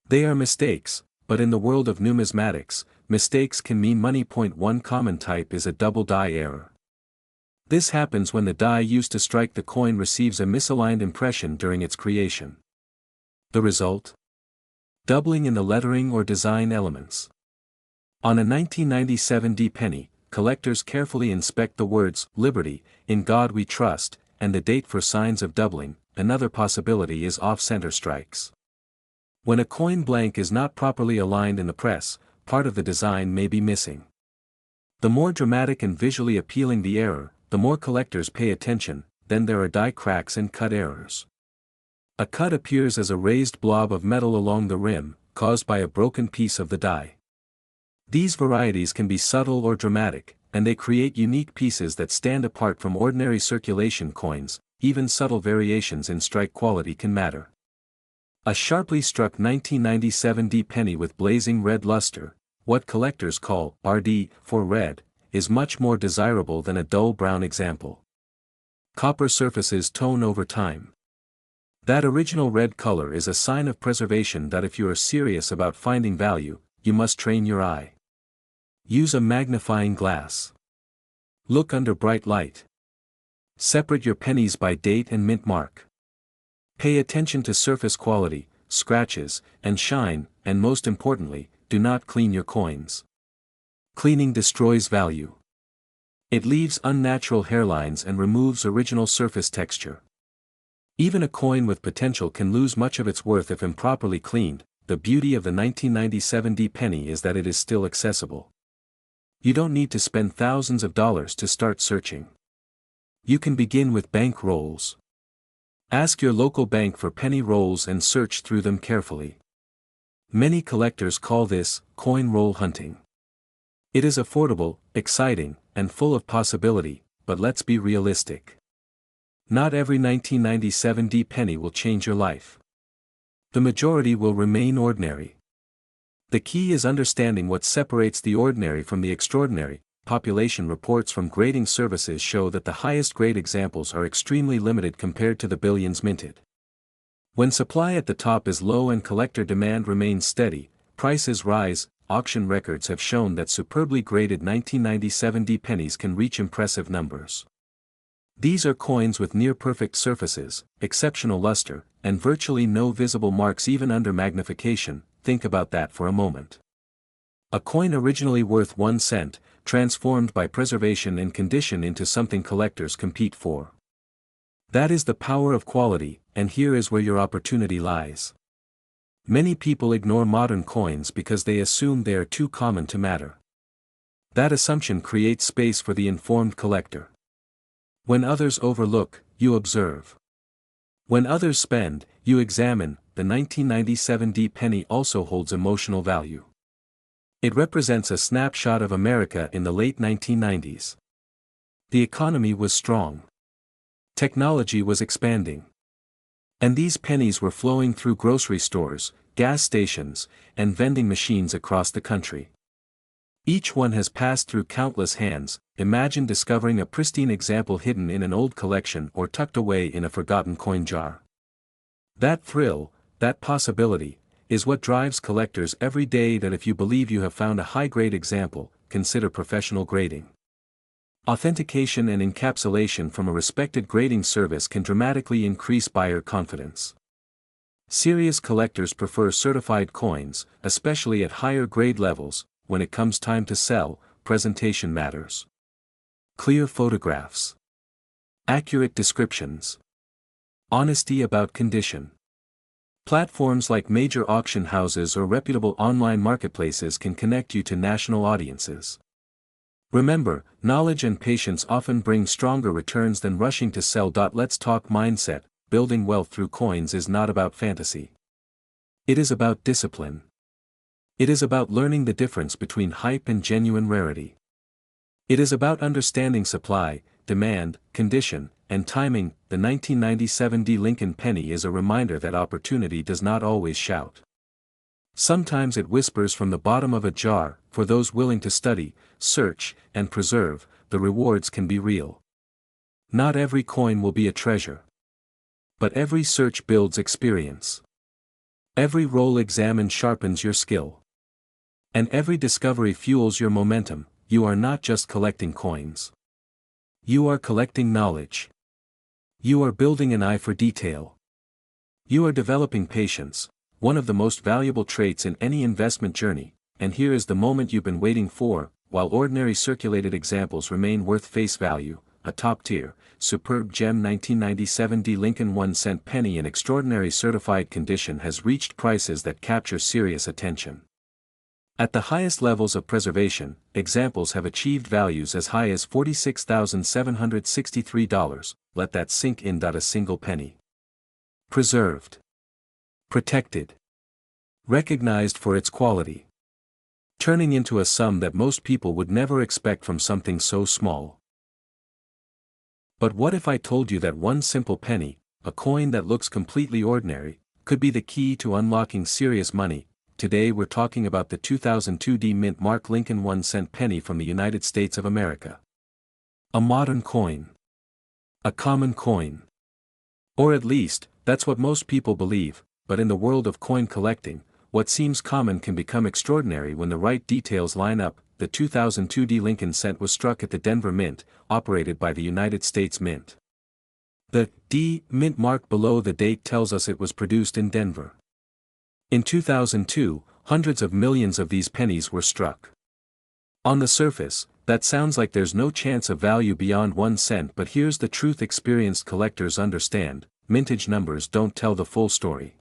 B: They are mistakes, but in the world of numismatics, mistakes can mean money. One common type is a double die error. This happens when the die used to strike the coin receives a misaligned impression during its creation. The result? Doubling in the lettering or design elements. On a 1997 D penny, collectors carefully inspect the words, "Liberty," "In God We Trust," and the date for signs of doubling. Another possibility is off-center strikes. When a coin blank is not properly aligned in the press, part of the design may be missing. The more dramatic and visually appealing the error, the more collectors pay attention. Then there are die cracks and cut errors. A cut appears as a raised blob of metal along the rim, caused by a broken piece of the die. These varieties can be subtle or dramatic, and they create unique pieces that stand apart from ordinary circulation coins. Even subtle variations in strike quality can matter. A sharply struck 1997 D penny with blazing red luster, what collectors call RD for red, is much more desirable than a dull brown example. Copper surfaces tone over time. That original red color is a sign of preservation that if you are serious about finding value, you must train your eye. Use a magnifying glass. Look under bright light. Separate your pennies by date and mint mark. Pay attention to surface quality, scratches, and shine, and most importantly, do not clean your coins. Cleaning destroys value. It leaves unnatural hairlines and removes original surface texture. Even a coin with potential can lose much of its worth if improperly cleaned. The beauty of the 1997 D penny is that it is still accessible. You don't need to spend thousands of dollars to start searching. You can begin with bank rolls. Ask your local bank for penny rolls and search through them carefully. Many collectors call this coin roll hunting. It is affordable, exciting, and full of possibility, but let's be realistic. Not every 1997 D penny will change your life. The majority will remain ordinary. The key is understanding what separates the ordinary from the extraordinary. Population reports from grading services show that the highest grade examples are extremely limited compared to the billions minted. When supply at the top is low and collector demand remains steady, prices rise. Auction records have shown that superbly graded 1997 D pennies can reach impressive numbers. These are coins with near-perfect surfaces, exceptional luster, and virtually no visible marks even under magnification. Think about that for a moment. A coin originally worth 1 cent, transformed by preservation and condition into something collectors compete for. That is the power of quality, and here is where your opportunity lies. Many people ignore modern coins because they assume they are too common to matter. That assumption creates space for the informed collector. When others overlook, you observe. When others spend, you examine. The 1997 D penny also holds emotional value. It represents a snapshot of America in the late 1990s. The economy was strong. Technology was expanding. And these pennies were flowing through grocery stores, gas stations, and vending machines across the country. Each one has passed through countless hands. Imagine discovering a pristine example hidden in an old collection or tucked away in a forgotten coin jar. That thrill, that possibility, is what drives collectors every day. That if you believe you have found a high-grade example, consider professional grading. Authentication and encapsulation from a respected grading service can dramatically increase buyer confidence. Serious collectors prefer certified coins, especially at higher grade levels. When it comes time to sell, presentation matters. Clear photographs. Accurate descriptions. Honesty about condition. Platforms like major auction houses or reputable online marketplaces can connect you to national audiences. Remember, knowledge and patience often bring stronger returns than rushing to sell. Let's talk mindset. Building wealth through coins is not about fantasy. It is about discipline. It is about learning the difference between hype and genuine rarity. It is about understanding supply, demand, condition, and timing. The 1997 D Lincoln penny is a reminder that opportunity does not always shout. Sometimes it whispers from the bottom of a jar. For those willing to study, search, and preserve, the rewards can be real. Not every coin will be a treasure. But every search builds experience. Every roll examined sharpens your skill. And every discovery fuels your momentum. You are not just collecting coins. You are collecting knowledge. You are building an eye for detail. You are developing patience, one of the most valuable traits in any investment journey, and here is the moment you've been waiting for. While ordinary circulated examples remain worth face value, a top-tier, superb gem 1997 D Lincoln 1-cent penny in extraordinary certified condition has reached prices that capture serious attention. At the highest levels of preservation, examples have achieved values as high as $46,763, let that sink in. A single penny. Preserved. Protected. Recognized for its quality. Turning into a sum that most people would never expect from something so small. But what if I told you that one simple penny, a coin that looks completely ordinary, could be the key to unlocking serious money? Today we're talking about the 2002 D Mint Mark Lincoln 1-cent penny from the United States of America. A modern coin. A common coin. Or at least, that's what most people believe, but in the world of coin collecting, what seems common can become extraordinary when the right details line up. The 2002 D Lincoln cent was struck at the Denver Mint, operated by the United States Mint. The D Mint mark below the date tells us it was produced in Denver. In 2002, hundreds of millions of these pennies were struck. On the surface, that sounds like there's no chance of value beyond 1 cent, but here's the truth experienced collectors understand: mintage numbers don't tell the full story.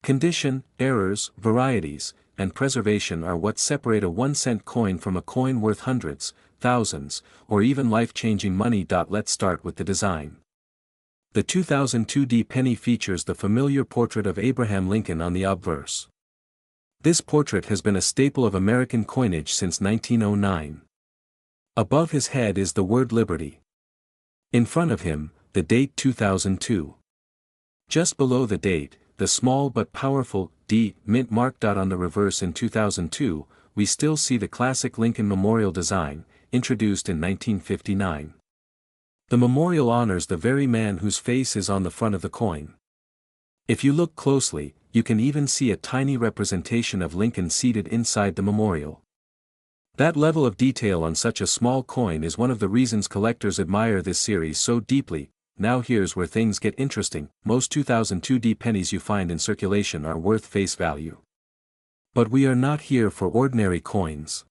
B: Condition, errors, varieties, and preservation are what separate a 1-cent coin from a coin worth hundreds, thousands, or even life-changing money. Let's start with the design. The 2002 D penny features the familiar portrait of Abraham Lincoln on the obverse. This portrait has been a staple of American coinage since 1909. Above his head is the word Liberty. In front of him, the date 2002. Just below the date, the small but powerful D Mint mark. On the reverse in 2002, we still see the classic Lincoln Memorial design, introduced in 1959. The memorial honors the very man whose face is on the front of the coin. If you look closely, you can even see a tiny representation of Lincoln seated inside the memorial. That level of detail on such a small coin is one of the reasons collectors admire this series so deeply. Now here's where things get interesting: most 2002 D pennies you find in circulation are worth face value. But we are not here for ordinary coins.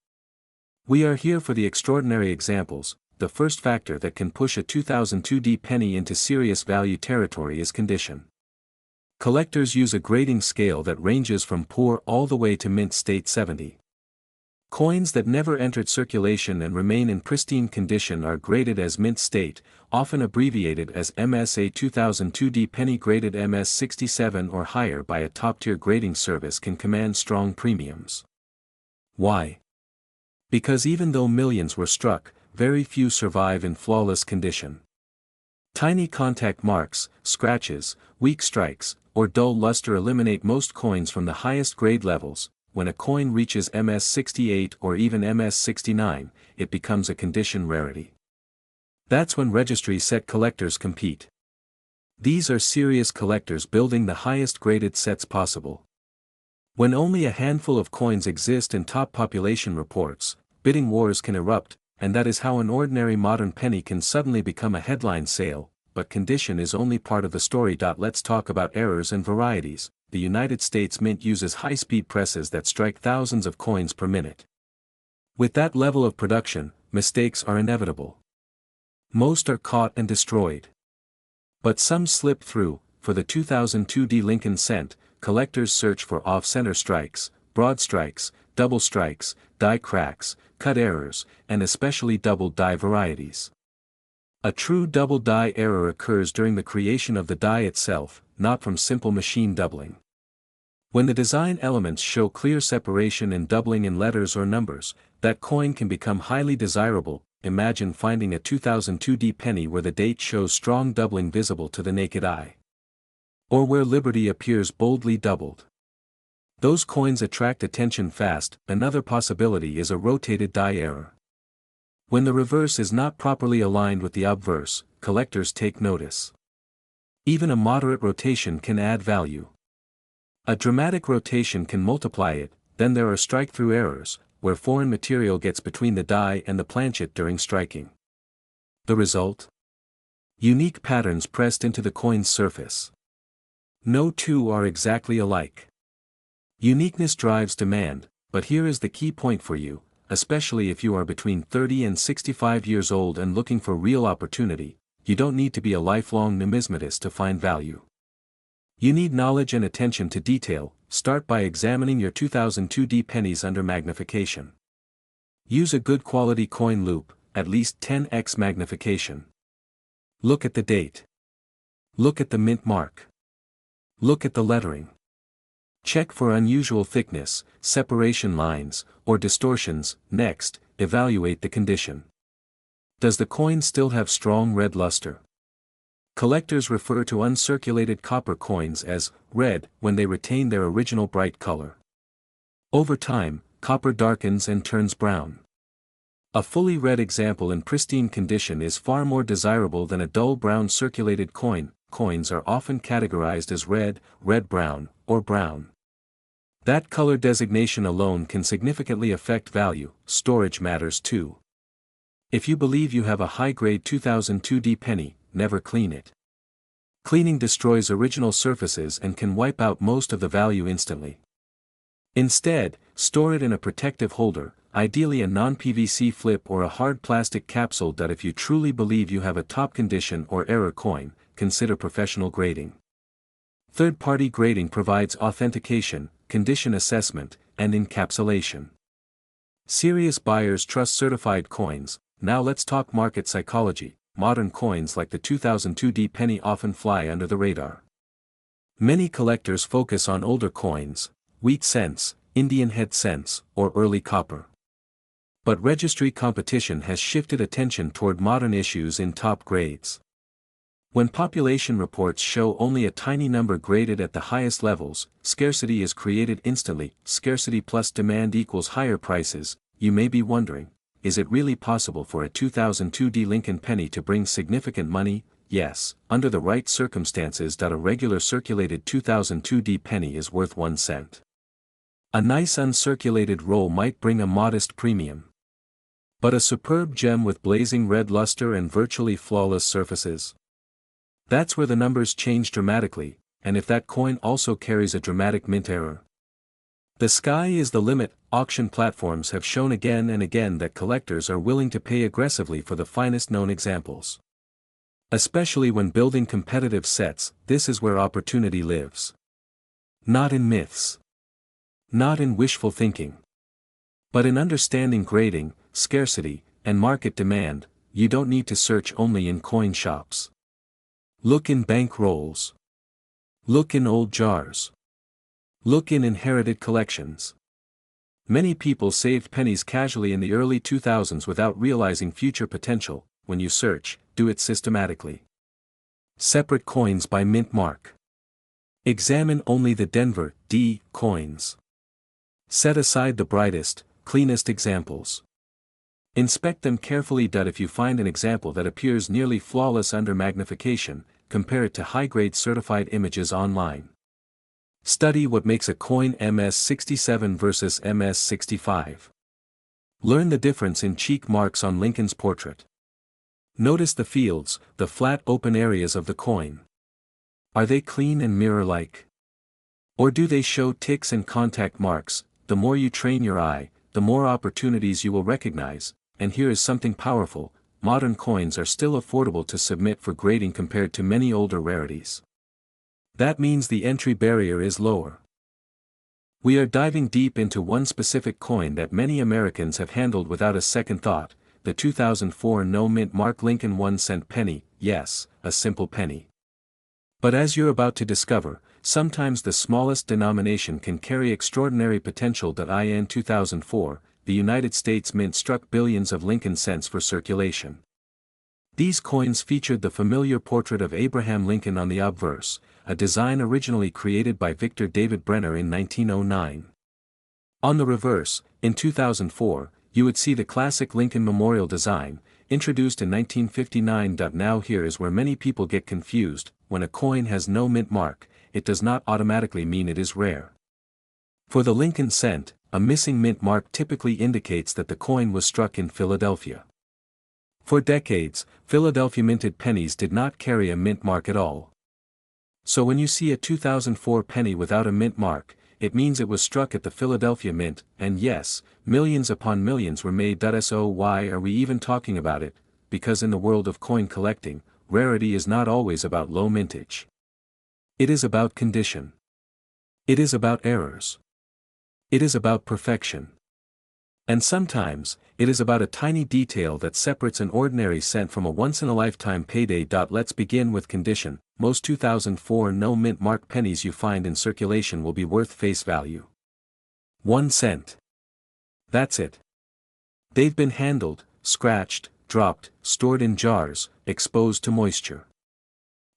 B: We are here for the extraordinary examples. The first factor that can push a 2002 D penny into serious value territory is condition. Collectors use a grading scale that ranges from poor all the way to mint state 70. Coins that never entered circulation and remain in pristine condition are graded as mint state, often abbreviated as MS. A 2002 D penny graded MS 67 or higher by a top-tier grading service can command strong premiums. Why? Because even though millions were struck, very few survive in flawless condition. Tiny contact marks, scratches, weak strikes, or dull luster eliminate most coins from the highest grade levels. When a coin reaches MS 68 or even MS 69, it becomes a condition rarity. That's when registry set collectors compete. These are serious collectors building the highest graded sets possible. When only a handful of coins exist in top population reports, bidding wars can erupt, and that is how an ordinary modern penny can suddenly become a headline sale. But condition is only part of the story. Let's talk about errors and varieties. The United States Mint uses high-speed presses that strike thousands of coins per minute. With that level of production, mistakes are inevitable. Most are caught and destroyed. But some slip through. For the 2002 D Lincoln cent, collectors search for off-center strikes, broad strikes, double strikes, die cracks, cut errors, and especially double die varieties. A true double die error occurs during the creation of the die itself, not from simple machine doubling. When the design elements show clear separation in doubling in letters or numbers, that coin can become highly desirable. Imagine finding a 2002 D penny where the date shows strong doubling visible to the naked eye. Or where Liberty appears boldly doubled. Those coins attract attention fast. Another possibility is a rotated die error. When the reverse is not properly aligned with the obverse, collectors take notice. Even a moderate rotation can add value. A dramatic rotation can multiply it. Then there are strike-through errors, where foreign material gets between the die and the planchet during striking. The result? Unique patterns pressed into the coin's surface. No two are exactly alike. Uniqueness drives demand, but here is the key point for you, especially if you are between 30 and 65 years old and looking for real opportunity. You don't need to be a lifelong numismatist to find value. You need knowledge and attention to detail. Start by examining your 2002 pennies under magnification. Use a good quality coin loupe, at least 10x magnification. Look at the date. Look at the mint mark. Look at the lettering. Check for unusual thickness, separation lines, or distortions. Next, evaluate the condition. Does the coin still have strong red luster? Collectors refer to uncirculated copper coins as red when they retain their original bright color. Over time, copper darkens and turns brown. A fully red example in pristine condition is far more desirable than a dull brown circulated coin. Coins are often categorized as red, red-brown, or brown. That color designation alone can significantly affect value. Storage matters too. If you believe you have a high-grade 2002 penny, never clean it. Cleaning destroys original surfaces and can wipe out most of the value instantly. Instead, store it in a protective holder, ideally a non-PVC flip or a hard plastic capsule. If you truly believe you have a top condition or error coin, consider professional grading. Third-party grading provides authentication, condition assessment, and encapsulation. Serious buyers trust certified coins. Now let's talk market psychology. Modern coins like the 2002 penny often fly under the radar. Many collectors focus on older coins, wheat cents, Indian head cents, or early copper. But registry competition has shifted attention toward modern issues in top grades. When population reports show only a tiny number graded at the highest levels, scarcity is created instantly. Scarcity plus demand equals higher prices. You may be wondering, is it really possible for a 2002 Lincoln penny to bring significant money? Yes, under the right circumstances. A regular circulated 2002 penny is worth 1 cent. A nice uncirculated roll might bring a modest premium. But a superb gem with blazing red luster and virtually flawless surfaces? That's where the numbers change dramatically, and if that coin also carries a dramatic mint error. The sky is the limit. Auction platforms have shown again and again that collectors are willing to pay aggressively for the finest known examples. Especially when building competitive sets, this is where opportunity lives. Not in myths. Not in wishful thinking. But in understanding grading, scarcity, and market demand. You don't need to search only in coin shops. Look in bank rolls. Look in old jars. Look in inherited collections. Many people saved pennies casually in the early 2000s without realizing future potential. When you search, do it systematically. Separate coins by mint mark. Examine only the Denver D coins. Set aside the brightest, cleanest examples. Inspect them carefully. If you find an example that appears nearly flawless under magnification, compare it to high-grade certified images online. Study what makes a coin MS67 versus MS65. Learn the difference in cheek marks on Lincoln's portrait. Notice the fields, the flat open areas of the coin. Are they clean and mirror-like? Or do they show ticks and contact marks? The more you train your eye, the more opportunities you will recognize. And here is something powerful: modern coins are still affordable to submit for grading compared to many older rarities. That means the entry barrier is lower. We are diving deep into one specific coin that many Americans have handled without a second thought, the 2004 no-mint mark Lincoln 1-cent penny. Yes, a simple penny. But as you're about to discover, sometimes the smallest denomination can carry extraordinary potential. In 2004, the United States Mint struck billions of Lincoln cents for circulation. These coins featured the familiar portrait of Abraham Lincoln on the obverse, a design originally created by Victor David Brenner in 1909. On the reverse, in 2004, you would see the classic Lincoln Memorial design, introduced in 1959. Now here is where many people get confused: when a coin has no mint mark, it does not automatically mean it is rare. For the Lincoln cent, a missing mint mark typically indicates that the coin was struck in Philadelphia. For decades, Philadelphia minted pennies did not carry a mint mark at all. So when you see a 2004 penny without a mint mark, it means it was struck at the Philadelphia Mint, and yes, millions upon millions were made. So why are we even talking about it? Because in the world of coin collecting, rarity is not always about low mintage. It is about condition. It is about errors. It is about perfection. And sometimes, it is about a tiny detail that separates an ordinary cent from a once-in-a-lifetime payday. Let's begin with condition. Most 2004 no-mint mark pennies you find in circulation will be worth face value. 1 cent. That's it. They've been handled, scratched, dropped, stored in jars, exposed to moisture.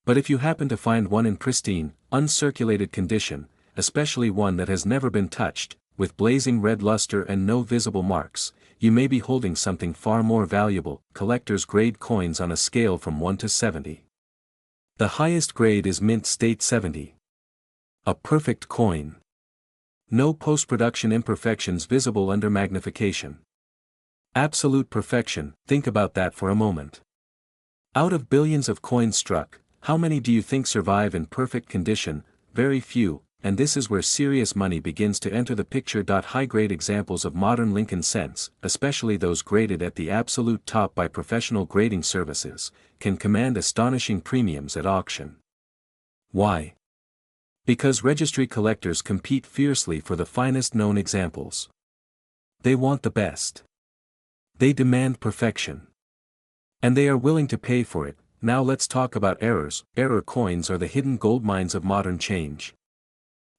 B: But if you happen to find one in pristine, uncirculated condition, especially one that has never been touched, with blazing red luster and no visible marks, you may be holding something far more valuable. Collectors grade coins on a scale from 1 to 70. The highest grade is mint state 70. A perfect coin. No post-production imperfections visible under magnification. Absolute perfection. Think about that for a moment. Out of billions of coins struck, how many do you think survive in perfect condition? Very few, and this is where serious money begins to enter the picture. High-grade examples of modern Lincoln cents, especially those graded at the absolute top by professional grading services, can command astonishing premiums at auction. Why? Because registry collectors compete fiercely for the finest known examples. They want the best. They demand perfection. And they are willing to pay for it. Now let's talk about errors. Error coins are the hidden gold mines of modern change.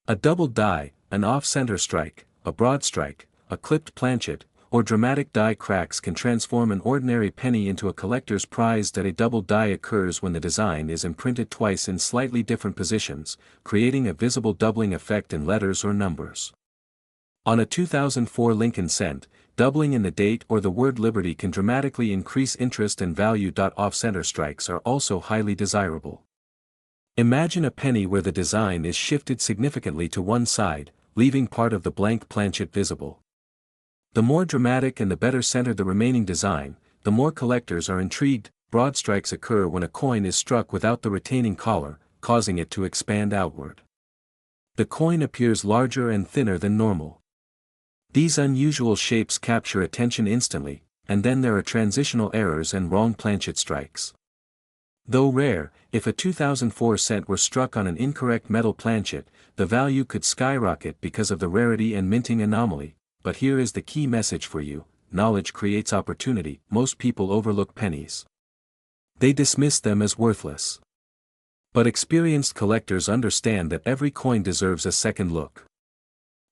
B: A doubled die, an off-center strike, a broad strike, a clipped planchet, or dramatic die cracks can transform an ordinary penny into a collector's prize. A doubled die occurs when the design is imprinted twice in slightly different positions, creating a visible doubling effect in letters or numbers. On a 2004 Lincoln cent, doubling in the date or the word Liberty can dramatically increase interest and value. Off-center strikes are also highly desirable. Imagine a penny where the design is shifted significantly to one side, leaving part of the blank planchet visible. The more dramatic and the better centered the remaining design, the more collectors are intrigued. Broad strikes occur when a coin is struck without the retaining collar, causing it to expand outward. The coin appears larger and thinner than normal. These unusual shapes capture attention instantly, and then there are transitional errors and wrong planchet strikes. Though rare, if a 2004 cent were struck on an incorrect metal planchet, the value could skyrocket because of the rarity and minting anomaly. But here is the key message for you: knowledge creates opportunity. Most people overlook pennies. They dismiss them as worthless. But experienced collectors understand that every coin deserves a second look.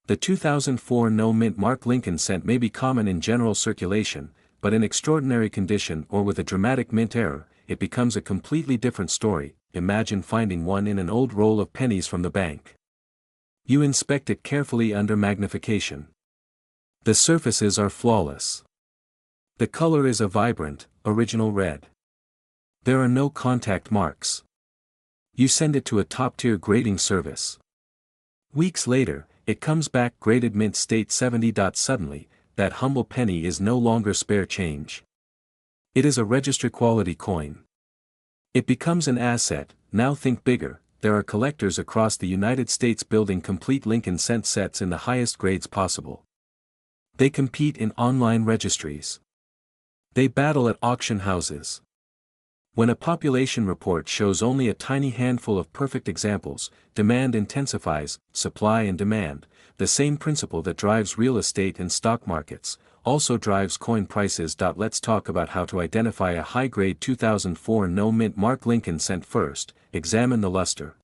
B: The 2004 no-mint mark Lincoln cent may be common in general circulation, but in extraordinary condition or with a dramatic mint error, it becomes a completely different story. Imagine finding one in an old roll of pennies from the bank. You inspect it carefully under magnification. The surfaces are flawless. The color is a vibrant, original red. There are no contact marks. You send it to a top-tier grading service. Weeks later, it comes back graded mint state 70. Suddenly, that humble penny is no longer spare change. It is a registry-quality coin. It becomes an asset. Now think bigger. There are collectors across the United States building complete Lincoln cent sets in the highest grades possible. They compete in online registries. They battle at auction houses. When a population report shows only a tiny handful of perfect examples, demand intensifies. Supply and demand, the same principle that drives real estate and stock markets, also drives coin prices. Let's talk about how to identify a high-grade 2004 no-mint mark Lincoln cent first. Examine the luster.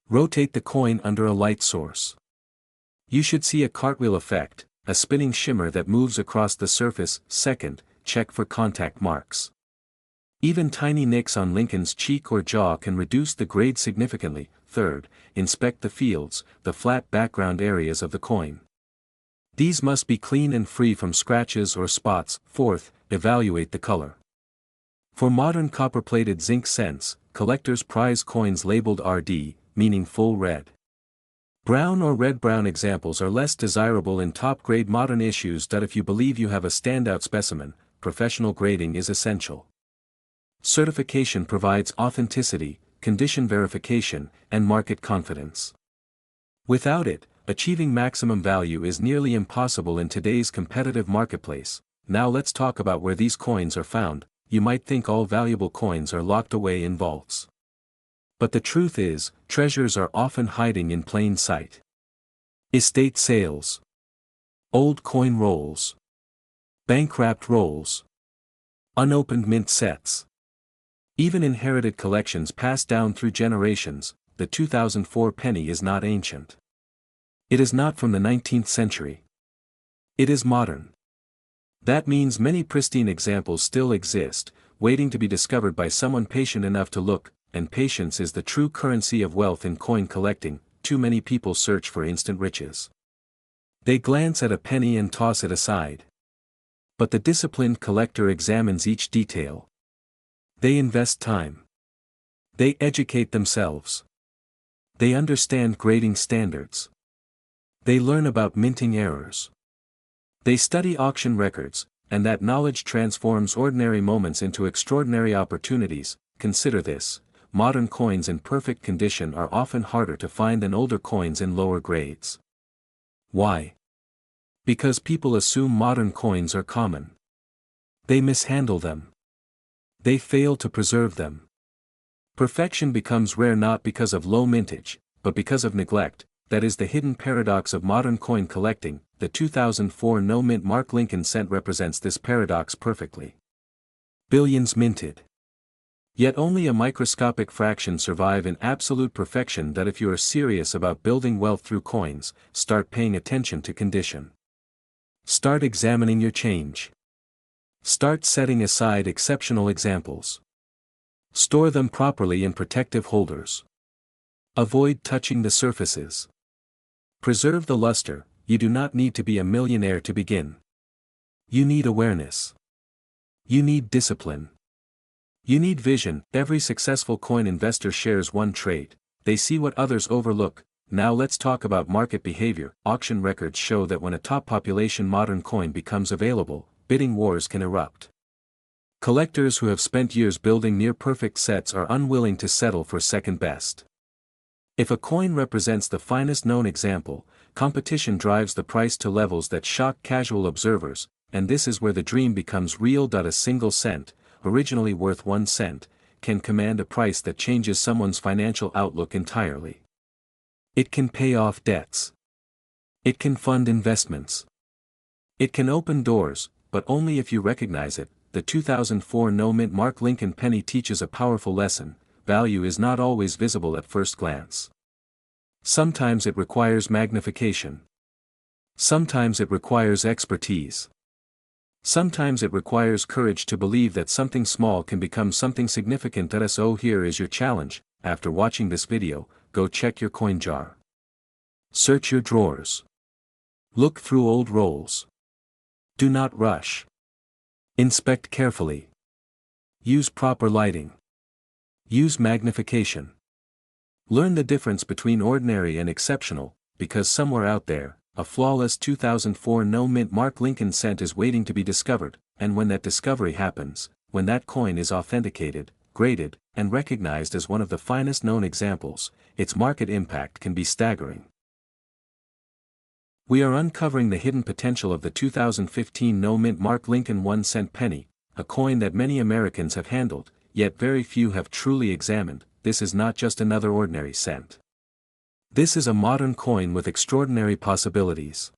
B: Rotate the coin under a light source. You should see a cartwheel effect, a spinning shimmer that moves across the surface. Second, check for contact marks. Even tiny nicks on Lincoln's cheek or jaw can reduce the grade significantly. Third, inspect the fields, the flat background areas of the coin. These must be clean and free from scratches or spots. Fourth, evaluate the color. For modern copper-plated zinc cents, collectors prize coins labeled RD, meaning full red. Brown or red-brown examples are less desirable in top-grade modern issues. If you believe you have a standout specimen, professional grading is essential. Certification provides authenticity, condition verification, and market confidence. Without it, achieving maximum value is nearly impossible in today's competitive marketplace. Now let's talk about where these coins are found. You might think all valuable coins are locked away in vaults. But the truth is, treasures are often hiding in plain sight. Estate sales. Old coin rolls. Bank-wrapped rolls. Unopened mint sets. Even inherited collections passed down through generations. The 2004 penny is not ancient. It is not from the 19th century. It is modern. That means many pristine examples still exist, waiting to be discovered by someone patient enough to look, and patience is the true currency of wealth in coin collecting. Too many people search for instant riches. They glance at a penny and toss it aside. But the disciplined collector examines each detail. They invest time. They educate themselves. They understand grading standards. They learn about minting errors. They study auction records, and that knowledge transforms ordinary moments into extraordinary opportunities. Consider this: modern coins in perfect condition are often harder to find than older coins in lower grades. Why? Because people assume modern coins are common. They mishandle them. They fail to preserve them. Perfection becomes rare not because of low mintage, but because of neglect. That is the hidden paradox of modern coin collecting. The 2004 no-mint Mark Lincoln cent represents this paradox perfectly. Billions minted. Yet only a microscopic fraction survive in absolute perfection. That if you are serious about building wealth through coins, start paying attention to condition. Start examining your change. Start setting aside exceptional examples. Store them properly in protective holders. Avoid touching the surfaces. Preserve the luster. You do not need to be a millionaire to begin. You need awareness. You need discipline. You need vision. Every successful coin investor shares one trait: they see what others overlook. Now let's talk about market behavior. Auction records show that when a top population modern coin becomes available, bidding wars can erupt. Collectors who have spent years building near-perfect sets are unwilling to settle for second best. If a coin represents the finest known example, competition drives the price to levels that shock casual observers, and this is where the dream becomes real. A single cent, originally worth 1 cent, can command a price that changes someone's financial outlook entirely. It can pay off debts. It can fund investments. It can open doors, but only if you recognize it. The 2004 no-mint Mark Lincoln penny teaches a powerful lesson: value is not always visible at first glance. Sometimes it requires magnification. Sometimes it requires expertise. Sometimes it requires courage to believe that something small can become something significant. So here is your challenge: after watching this video, go check your coin jar. Search your drawers. Look through old rolls. Do not rush. Inspect carefully. Use proper lighting. Use magnification. Learn the difference between ordinary and exceptional, because somewhere out there, a flawless 2004 no-mint Mark Lincoln cent is waiting to be discovered, and when that discovery happens, when that coin is authenticated, graded, and recognized as one of the finest known examples, its market impact can be staggering. We are uncovering the hidden potential of the 2015 no-mint Mark Lincoln 1 cent penny, a coin that many Americans have handled, yet very few have truly examined. This is not just another ordinary cent. This is a modern coin with extraordinary possibilities.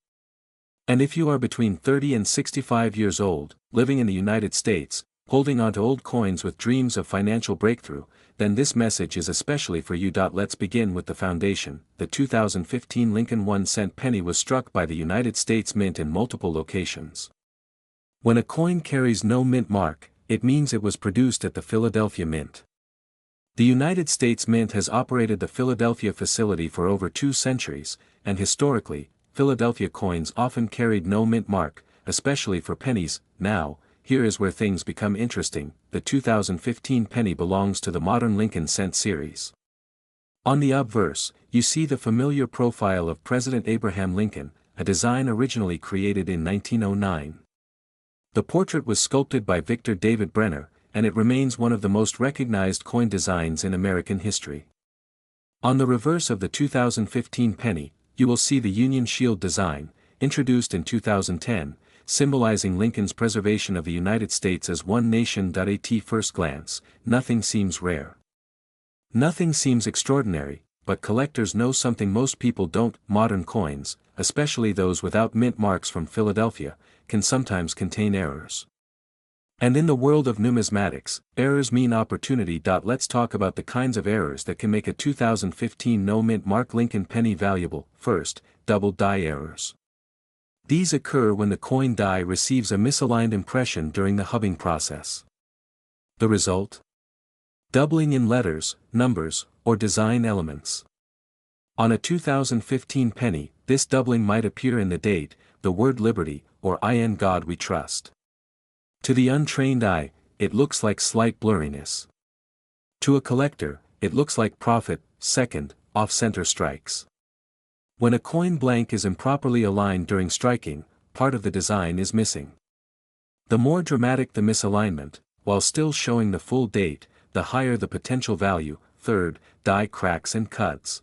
B: And if you are between 30 and 65 years old, living in the United States, holding onto old coins with dreams of financial breakthrough, then this message is especially for you. Let's begin with the foundation. The 2015 Lincoln 1 cent penny was struck by the United States Mint in multiple locations. When a coin carries no mint mark, it means it was produced at the Philadelphia Mint. The United States Mint has operated the Philadelphia facility for over 2 centuries, and historically, Philadelphia coins often carried no mint mark, especially for pennies. Now, here is where things become interesting. The 2015 penny belongs to the modern Lincoln cent series. On the obverse, you see the familiar profile of President Abraham Lincoln, a design originally created in 1909. The portrait was sculpted by Victor David Brenner, and it remains one of the most recognized coin designs in American history. On the reverse of the 2015 penny, you will see the Union Shield design, introduced in 2010, symbolizing Lincoln's preservation of the United States as one nation. At first glance, nothing seems rare. Nothing seems extraordinary, but collectors know something most people don't. Modern coins, especially those without mint marks from Philadelphia, can sometimes contain errors. And in the world of numismatics, errors mean opportunity. Let's talk about the kinds of errors that can make a 2015 no mint mark Lincoln penny valuable. First, double die errors. These occur when the coin die receives a misaligned impression during the hubbing process. The result? Doubling in letters, numbers, or design elements. On a 2015 penny, this doubling might appear in the date, the word liberty, or in God we trust. To the untrained eye, it looks like slight blurriness. To a collector, it looks like profit, second, off-center strikes. When a coin blank is improperly aligned during striking, part of the design is missing. The more dramatic the misalignment, while still showing the full date, the higher the potential value. Third, die cracks and cuts.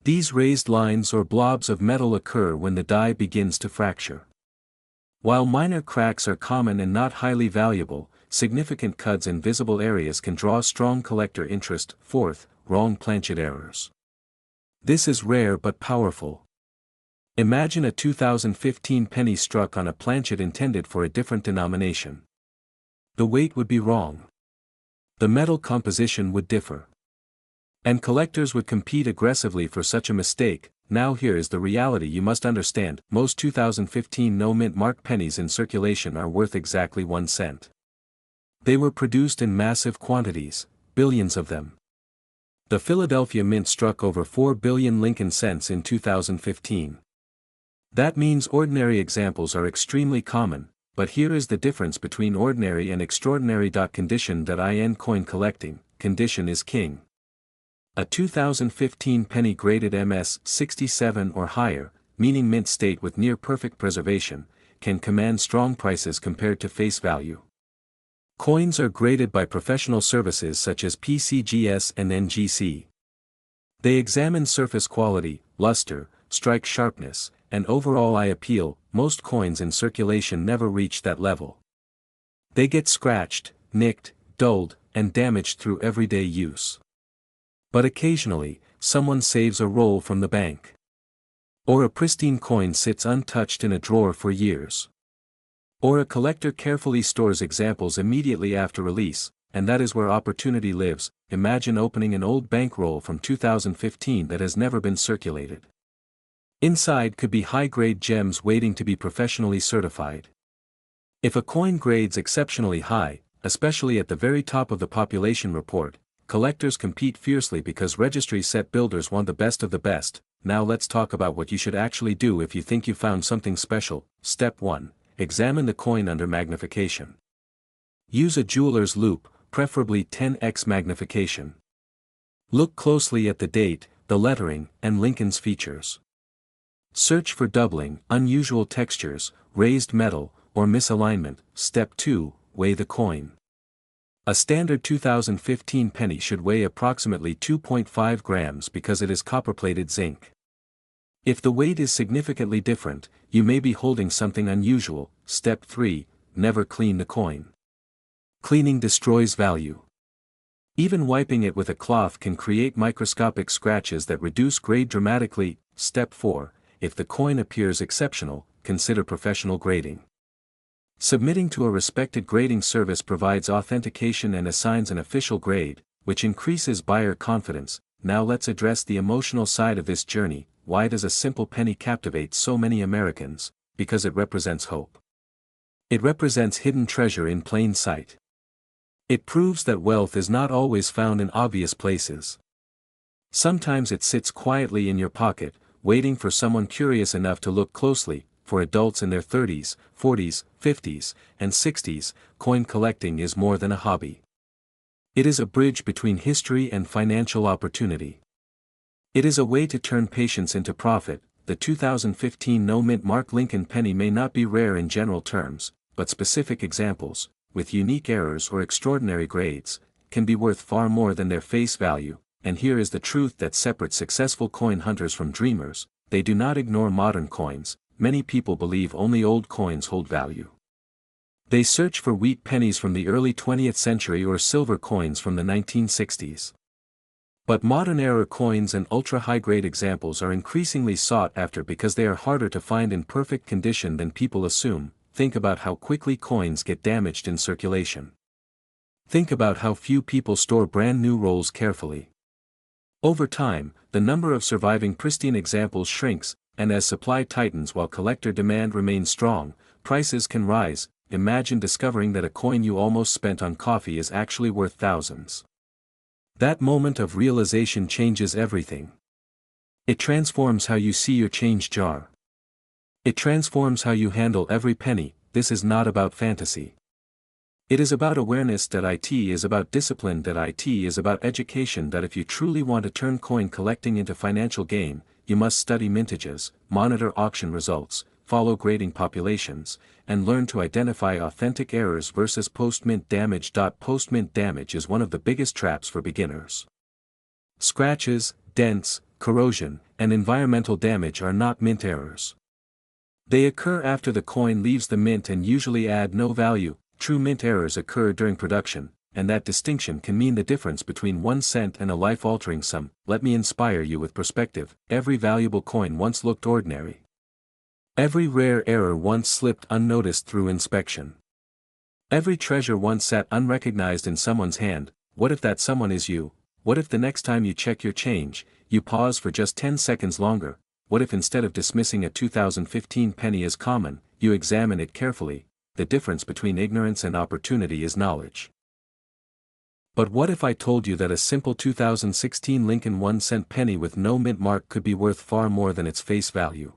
B: These raised lines or blobs of metal occur when the die begins to fracture. While minor cracks are common and not highly valuable, significant cuts in visible areas can draw strong collector interest. Fourth, wrong planchet errors. This is rare but powerful. Imagine a 2015 penny struck on a planchet intended for a different denomination. The weight would be wrong. The metal composition would differ. And collectors would compete aggressively for such a mistake. Now here is the reality you must understand: most 2015 no mint mark pennies in circulation are worth exactly 1 cent. They were produced in massive quantities, billions of them. The Philadelphia Mint struck over 4 billion Lincoln cents in 2015. That means ordinary examples are extremely common, but here is the difference between ordinary and extraordinary. Condition. In coin collecting, condition is king. A 2015 penny graded MS 67 or higher, meaning mint state with near perfect preservation, can command strong prices compared to face value. Coins are graded by professional services such as PCGS and NGC. They examine surface quality, luster, strike sharpness, and overall eye appeal. Most coins in circulation never reach that level. They get scratched, nicked, dulled, and damaged through everyday use. But occasionally, someone saves a roll from the bank. Or a pristine coin sits untouched in a drawer for years. Or a collector carefully stores examples immediately after release, and that is where opportunity lives. Imagine opening an old bankroll from 2015 that has never been circulated. Inside could be high-grade gems waiting to be professionally certified. If a coin grades exceptionally high, especially at the very top of the population report, collectors compete fiercely because registry set builders want the best of the best. Now let's talk about what you should actually do if you think you found something special. Step 1. Examine the coin under magnification. Use a jeweler's loupe, preferably 10x magnification. Look closely at the date, the lettering, and Lincoln's features. Search for doubling, unusual textures, raised metal, or misalignment. Step 2. Weigh the coin. A standard 2015 penny should weigh approximately 2.5 grams because it is copper-plated zinc. If the weight is significantly different, you may be holding something unusual. Step 3. Never clean the coin. Cleaning destroys value. Even wiping it with a cloth can create microscopic scratches that reduce grade dramatically. Step 4. If the coin appears exceptional, consider professional grading. Submitting to a respected grading service provides authentication and assigns an official grade, which increases buyer confidence. Now let's address the emotional side of this journey. Why does a simple penny captivate so many Americans? Because it represents hope. It represents hidden treasure in plain sight. It proves that wealth is not always found in obvious places. Sometimes it sits quietly in your pocket, waiting for someone curious enough to look closely. For adults in their 30s, 40s, 50s, and 60s, coin collecting is more than a hobby. It is a bridge between history and financial opportunity. It is a way to turn patience into profit. The 2015 no mint mark Lincoln penny may not be rare in general terms, but specific examples, with unique errors or extraordinary grades, can be worth far more than their face value. And here is the truth that separates successful coin hunters from dreamers: they do not ignore modern coins. Many people believe only old coins hold value. They search for wheat pennies from the early 20th century or silver coins from the 1960s. But modern-era coins and ultra-high-grade examples are increasingly sought after because they are harder to find in perfect condition than people assume. Think about how quickly coins get damaged in circulation. Think about how few people store brand new rolls carefully. Over time, the number of surviving pristine examples shrinks, and as supply tightens while collector demand remains strong, prices can rise. Imagine discovering that a coin you almost spent on coffee is actually worth thousands. That moment of realization changes everything. It transforms how you see your change jar. It transforms how you handle every penny. This is not about fantasy. It is about awareness. It is about discipline. It is about education. That if you truly want to turn coin collecting into financial gain, you must study mintages, monitor auction results, follow grading populations, and learn to identify authentic errors versus post-mint damage. Post-mint damage is one of the biggest traps for beginners. Scratches, dents, corrosion, and environmental damage are not mint errors. They occur after the coin leaves the mint and usually add no value. True mint errors occur during production, and that distinction can mean the difference between 1 cent and a life-altering sum. Let me inspire you with perspective. Every valuable coin once looked ordinary. Every rare error once slipped unnoticed through inspection. Every treasure once sat unrecognized in someone's hand. What if that someone is you? What if the next time you check your change, you pause for just 10 seconds longer? What if instead of dismissing a 2015 penny as common, you examine it carefully? The difference between ignorance and opportunity is knowledge. But what if I told you that a simple 2016 Lincoln 1-cent penny with no mint mark could be worth far more than its face value?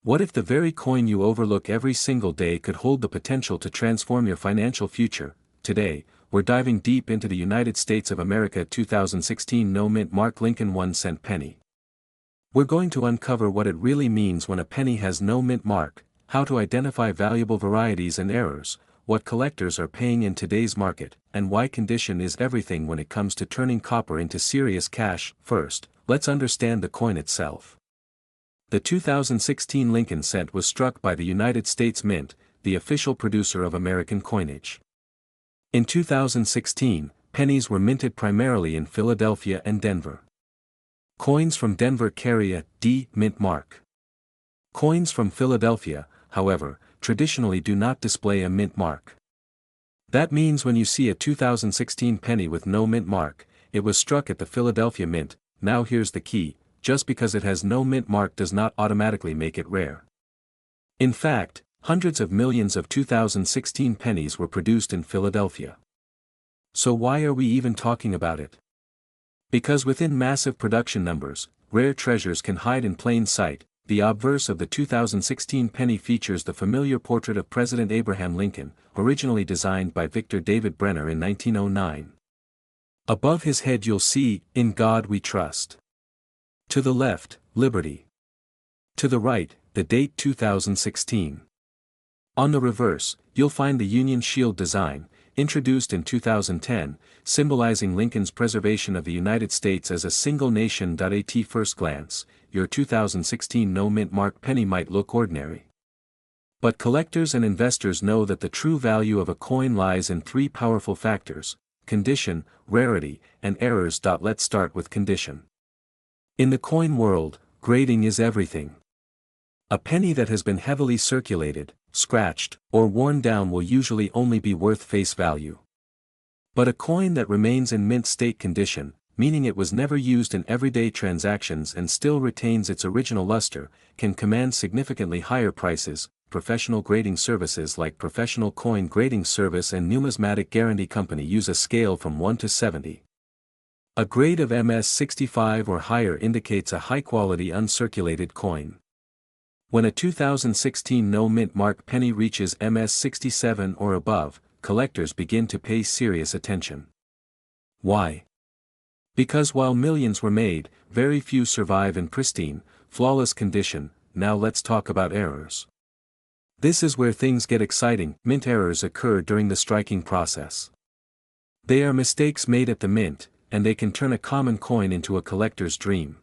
B: What if the very coin you overlook every single day could hold the potential to transform your financial future? Today, we're diving deep into the United States of America 2016 no mint mark Lincoln 1-cent penny. We're going to uncover what it really means when a penny has no mint mark, how to identify valuable varieties and errors, what collectors are paying in today's market, and why condition is everything when it comes to turning copper into serious cash. First, let's understand the coin itself. The 2016 Lincoln cent was struck by the United States Mint, the official producer of American coinage. In 2016, pennies were minted primarily in Philadelphia and Denver. Coins from Denver carry a D mint mark. Coins from Philadelphia, however, traditionally do not display a mint mark. That means when you see a 2016 penny with no mint mark, it was struck at the Philadelphia Mint. Now here's the key: just because it has no mint mark does not automatically make it rare. In fact, hundreds of millions of 2016 pennies were produced in Philadelphia. So why are we even talking about it? Because within massive production numbers, rare treasures can hide in plain sight. The obverse of the 2016 penny features the familiar portrait of President Abraham Lincoln, originally designed by Victor David Brenner in 1909. Above his head you'll see, "In God We Trust." To the left, Liberty. To the right, the date 2016. On the reverse, you'll find the Union Shield design, introduced in 2010, symbolizing Lincoln's preservation of the United States as a single nation. At first glance, your 2016 no mint mark penny might look ordinary. But collectors and investors know that the true value of a coin lies in three powerful factors: condition, rarity, and errors. Let's start with condition. In the coin world, grading is everything. A penny that has been heavily circulated, scratched, or worn down will usually only be worth face value. But a coin that remains in mint state condition, meaning it was never used in everyday transactions and still retains its original luster, can command significantly higher prices. Professional grading services like Professional Coin Grading Service and Numismatic Guarantee Company use a scale from 1 to 70. A grade of MS 65 or higher indicates a high-quality uncirculated coin. When a 2016 no mint mark penny reaches MS 67 or above, collectors begin to pay serious attention. Why? Because while millions were made, very few survive in pristine, flawless condition. Now let's talk about errors. This is where things get exciting. Mint errors occur during the striking process. They are mistakes made at the mint, and they can turn a common coin into a collector's dream.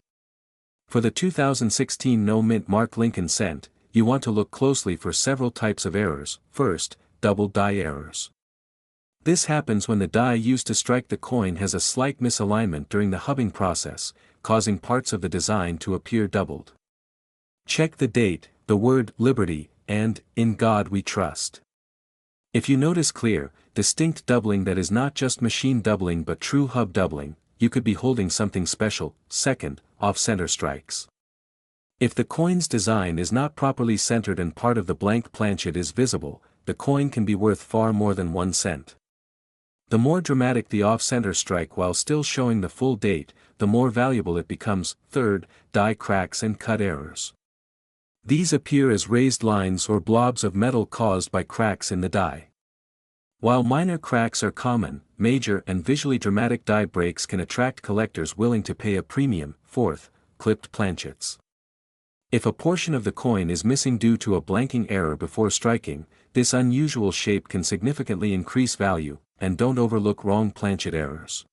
B: For the 2016 No Mint Mark Lincoln cent, you want to look closely for several types of errors. First, double die errors. This happens when the die used to strike the coin has a slight misalignment during the hubbing process, causing parts of the design to appear doubled. Check the date, the word "Liberty," and "In God We Trust." If you notice clear, distinct doubling that is not just machine doubling but true hub doubling, you could be holding something special. Second, off-center strikes. If the coin's design is not properly centered and part of the blank planchet is visible, the coin can be worth far more than 1 cent. The more dramatic the off-center strike while still showing the full date, the more valuable it becomes. Third, die cracks and cut errors. These appear as raised lines or blobs of metal caused by cracks in the die. While minor cracks are common, major and visually dramatic die breaks can attract collectors willing to pay a premium. Fourth, clipped planchets. If a portion of the coin is missing due to a blanking error before striking, this unusual shape can significantly increase value, and don't overlook wrong planchet errors.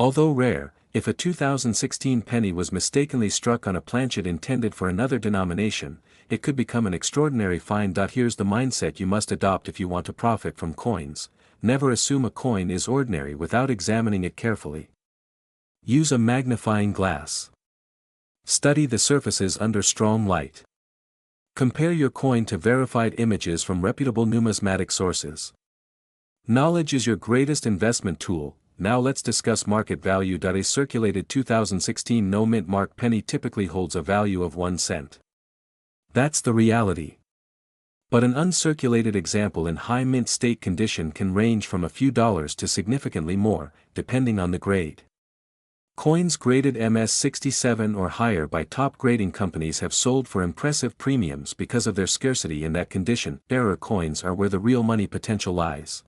B: Although rare, if a 2016 penny was mistakenly struck on a planchet intended for another denomination, it could become an extraordinary find. Here's the mindset you must adopt if you want to profit from coins: never assume a coin is ordinary without examining it carefully. Use a magnifying glass. Study the surfaces under strong light. Compare your coin to verified images from reputable numismatic sources. Knowledge is your greatest investment tool. Now let's discuss market value. A circulated 2016 No Mint Mark penny typically holds a value of 1 cent. That's the reality. But an uncirculated example in high mint state condition can range from a few dollars to significantly more, depending on the grade. Coins graded MS-67 or higher by top grading companies have sold for impressive premiums because of their scarcity in that condition. Error coins are where the real money potential lies.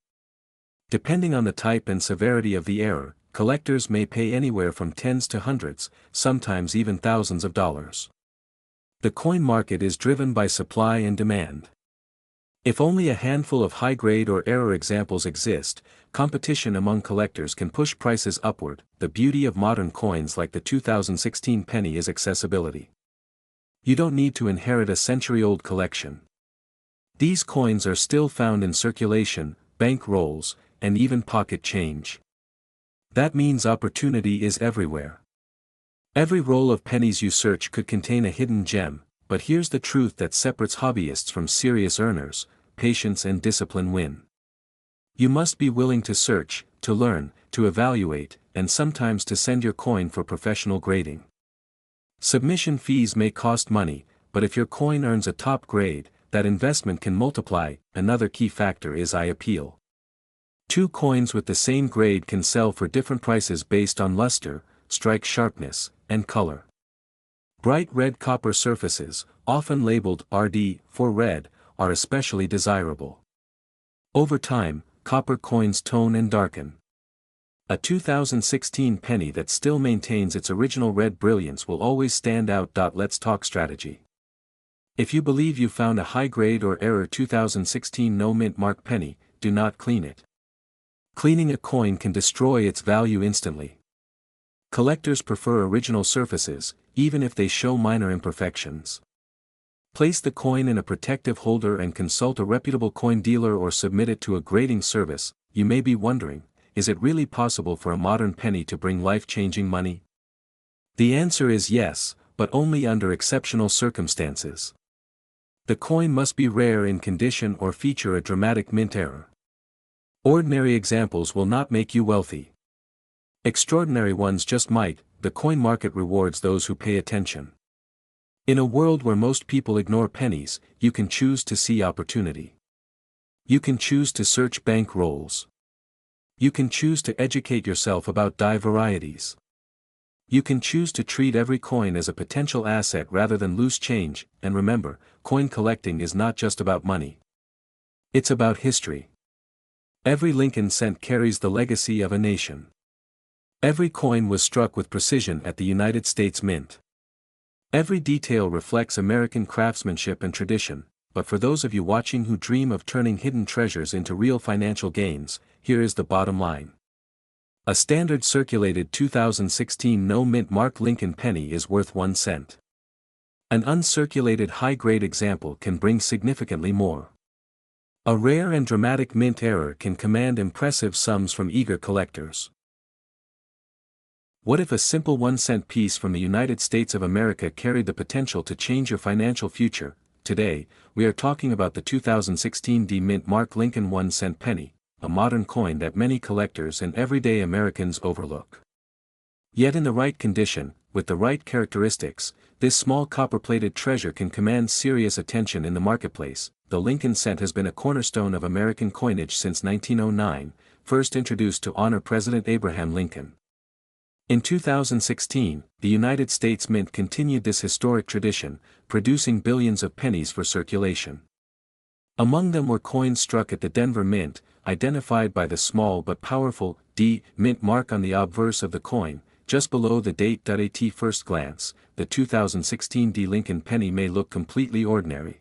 B: Depending on the type and severity of the error, collectors may pay anywhere from tens to hundreds, sometimes even thousands of dollars. The coin market is driven by supply and demand. If only a handful of high-grade or error examples exist, competition among collectors can push prices upward. The beauty of modern coins like the 2016 penny is accessibility. You don't need to inherit a century-old collection. These coins are still found in circulation, bank rolls, and even pocket change. That means opportunity is everywhere. Every roll of pennies you search could contain a hidden gem, but here's the truth that separates hobbyists from serious earners: patience and discipline win. You must be willing to search, to learn, to evaluate, and sometimes to send your coin for professional grading. Submission fees may cost money, but if your coin earns a top grade, that investment can multiply. Another key factor is eye appeal. Two coins with the same grade can sell for different prices based on luster, strike sharpness, and color. Bright red copper surfaces, often labeled RD for red, are especially desirable. Over time, copper coins tone and darken. A 2016 penny that still maintains its original red brilliance will always stand out. Let's talk strategy. If you believe you found a high-grade or error 2016 No Mint Mark penny, do not clean it. Cleaning a coin can destroy its value instantly. Collectors prefer original surfaces, even if they show minor imperfections. Place the coin in a protective holder and consult a reputable coin dealer or submit it to a grading service. You may be wondering, is it really possible for a modern penny to bring life-changing money? The answer is yes, but only under exceptional circumstances. The coin must be rare in condition or feature a dramatic mint error. Ordinary examples will not make you wealthy. Extraordinary ones just might. The coin market rewards those who pay attention. In a world where most people ignore pennies, you can choose to see opportunity. You can choose to search bank rolls. You can choose to educate yourself about die varieties. You can choose to treat every coin as a potential asset rather than loose change. And remember, coin collecting is not just about money. It's about history. Every Lincoln cent carries the legacy of a nation. Every coin was struck with precision at the United States Mint. Every detail reflects American craftsmanship and tradition. But for those of you watching who dream of turning hidden treasures into real financial gains, here is the bottom line. A standard circulated 2016 no-mint mark Lincoln penny is worth 1 cent. An uncirculated high-grade example can bring significantly more. A rare and dramatic mint error can command impressive sums from eager collectors. What if a simple 1-cent piece from the United States of America carried the potential to change your financial future? Today, we are talking about the 2016 D-Mint Mark Lincoln 1-cent penny, a modern coin that many collectors and everyday Americans overlook. Yet in the right condition, with the right characteristics, this small copper-plated treasure can command serious attention in the marketplace. The Lincoln cent has been a cornerstone of American coinage since 1909, first introduced to honor President Abraham Lincoln. In 2016, the United States Mint continued this historic tradition, producing billions of pennies for circulation. Among them were coins struck at the Denver Mint, identified by the small but powerful D Mint mark on the obverse of the coin, just below the date. At first glance, the 2016 D Lincoln penny may look completely ordinary.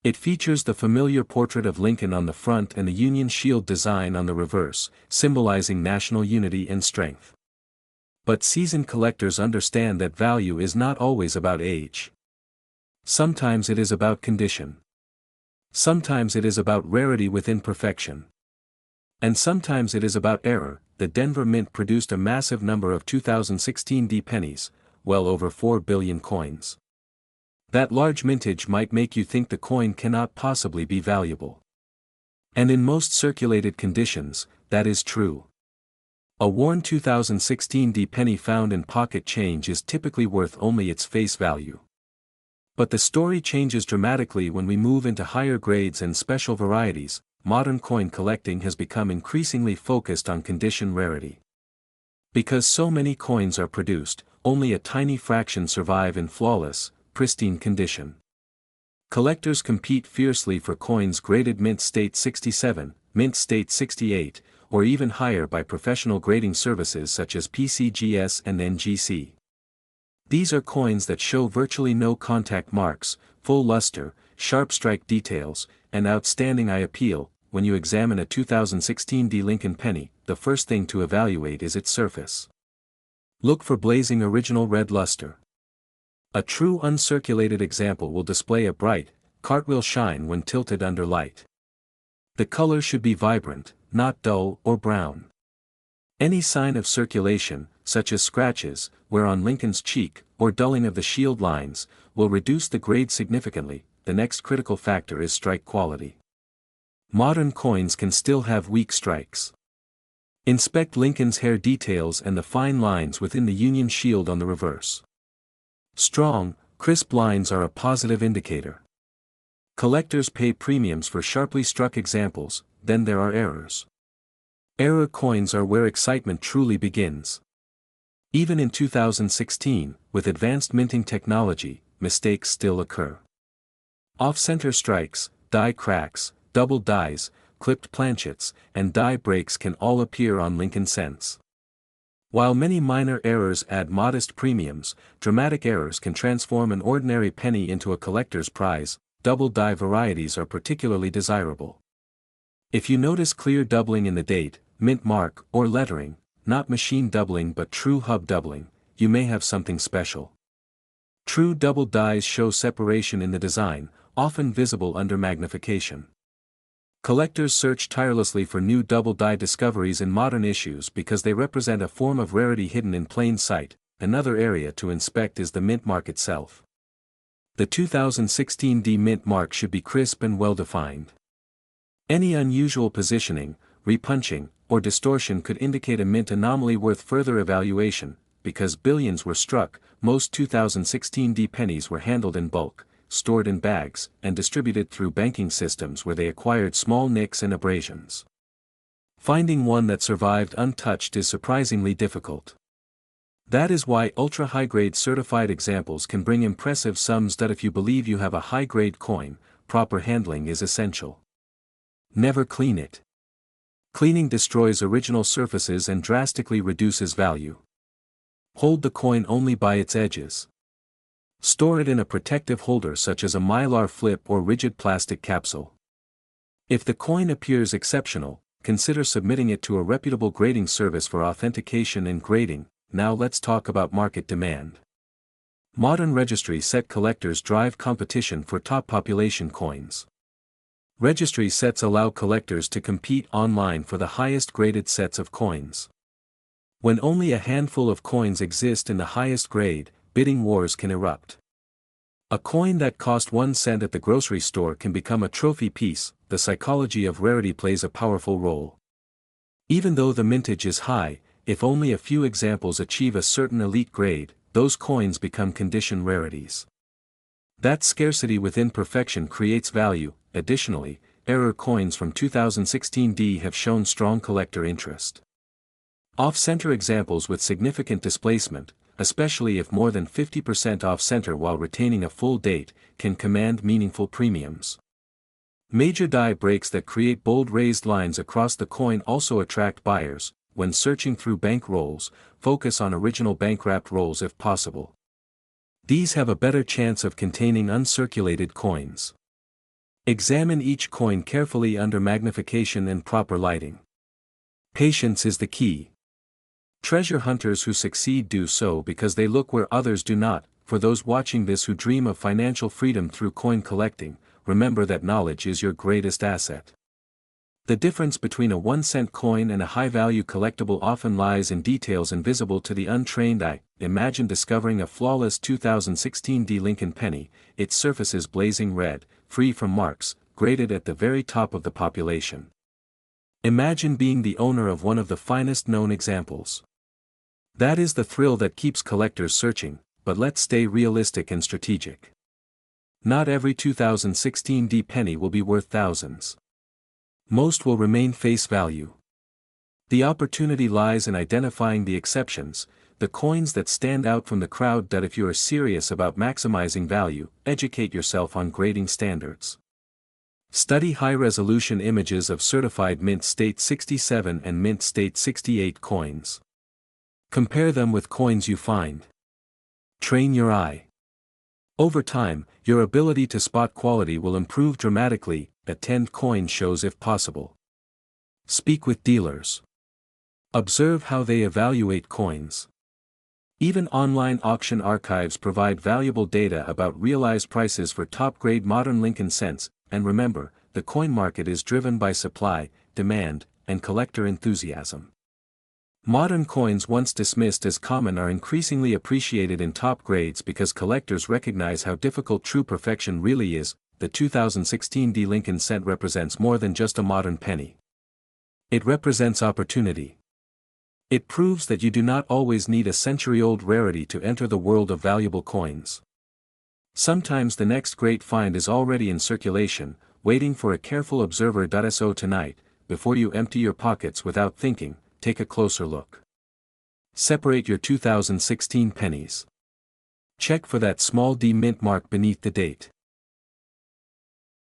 B: It features the familiar portrait of Lincoln on the front and the Union Shield design on the reverse, symbolizing national unity and strength. But seasoned collectors understand that value is not always about age. Sometimes it is about condition. Sometimes it is about rarity within perfection. And sometimes it is about error. The Denver Mint produced a massive number of 2016 D pennies, well over 4 billion coins. That large mintage might make you think the coin cannot possibly be valuable. And in most circulated conditions, that is true. A worn 2016 D penny found in pocket change is typically worth only its face value. But the story changes dramatically when we move into higher grades and special varieties. Modern coin collecting has become increasingly focused on condition rarity. Because so many coins are produced, only a tiny fraction survive in flawless, pristine condition. Collectors compete fiercely for coins graded mint state 67, mint state 68, or even higher by professional grading services such as PCGS and NGC. These are coins that show virtually no contact marks, full luster, sharp strike details, and outstanding eye appeal. When you examine a 2016 D Lincoln penny, the first thing to evaluate is its surface. Look for blazing original red luster. A true uncirculated example will display a bright, cartwheel shine when tilted under light. The color should be vibrant, not dull or brown. Any sign of circulation, such as scratches, wear on Lincoln's cheek, or dulling of the shield lines, will reduce the grade significantly. The next critical factor is strike quality. Modern coins can still have weak strikes. Inspect Lincoln's hair details and the fine lines within the Union Shield on the reverse. Strong, crisp lines are a positive indicator. Collectors pay premiums for sharply struck examples. Then there are errors. Error coins are where excitement truly begins. Even in 2016, with advanced minting technology, mistakes still occur. Off-center strikes, die cracks, double dies, clipped planchets, and die breaks can all appear on Lincoln cents. While many minor errors add modest premiums, dramatic errors can transform an ordinary penny into a collector's prize. Double die varieties are particularly desirable. If you notice clear doubling in the date, mint mark, or lettering, not machine doubling but true hub doubling, you may have something special. True double dies show separation in the design, often visible under magnification. Collectors search tirelessly for new double die discoveries in modern issues because they represent a form of rarity hidden in plain sight. Another area to inspect is the mint mark itself. The 2016 D mint mark should be crisp and well defined. Any unusual positioning, repunching, or distortion could indicate a mint anomaly worth further evaluation. Because billions were struck, most 2016 D pennies were handled in bulk, stored in bags, and distributed through banking systems where they acquired small nicks and abrasions. Finding one that survived untouched is surprisingly difficult. That is why ultra-high-grade certified examples can bring impressive sums. That if you believe you have a high-grade coin, proper handling is essential. Never clean it. Cleaning destroys original surfaces and drastically reduces value. Hold the coin only by its edges. Store it in a protective holder such as a mylar flip or rigid plastic capsule. If the coin appears exceptional, consider submitting it to a reputable grading service for authentication and grading. Now let's talk about market demand. Modern registry set collectors drive competition for top population coins. Registry sets allow collectors to compete online for the highest graded sets of coins. When only a handful of coins exist in the highest grade, bidding wars can erupt. A coin that cost 1 cent at the grocery store can become a trophy piece. The psychology of rarity plays a powerful role. Even though the mintage is high, if only a few examples achieve a certain elite grade, those coins become condition rarities. That scarcity within perfection creates value. Additionally, error coins from 2016D have shown strong collector interest. Off-center examples with significant displacement, especially if more than 50% off-center while retaining a full date, can command meaningful premiums. Major die breaks that create bold raised lines across the coin also attract buyers. When searching through bank rolls, focus on original bank-wrapped rolls if possible. These have a better chance of containing uncirculated coins. Examine each coin carefully under magnification and proper lighting. Patience is the key. Treasure hunters who succeed do so because they look where others do not. For those watching this who dream of financial freedom through coin collecting, remember that knowledge is your greatest asset. The difference between a 1-cent coin and a high-value collectible often lies in details invisible to the untrained eye. Imagine discovering a flawless 2016D Lincoln penny, its surfaces blazing red, free from marks, graded at the very top of the population. Imagine being the owner of one of the finest known examples. That is the thrill that keeps collectors searching, but let's stay realistic and strategic. Not every 2016D penny will be worth thousands. Most will remain face value. The opportunity lies in identifying the exceptions, the coins that stand out from the crowd. That if you are serious about maximizing value, educate yourself on grading standards. Study high-resolution images of certified Mint State 67 and Mint State 68 coins. Compare them with coins you find. Train your eye. Over time, your ability to spot quality will improve dramatically. Attend coin shows if possible. Speak with dealers. Observe how they evaluate coins. Even online auction archives provide valuable data about realized prices for top-grade modern Lincoln cents, and remember, the coin market is driven by supply, demand, and collector enthusiasm. Modern coins once dismissed as common are increasingly appreciated in top grades because collectors recognize how difficult true perfection really is. The 2016D Lincoln cent represents more than just a modern penny. It represents opportunity. It proves that you do not always need a century-old rarity to enter the world of valuable coins. Sometimes the next great find is already in circulation, waiting for a careful observer. So tonight, before you empty your pockets without thinking, take a closer look. Separate your 2016 pennies. Check for that small D mint mark beneath the date.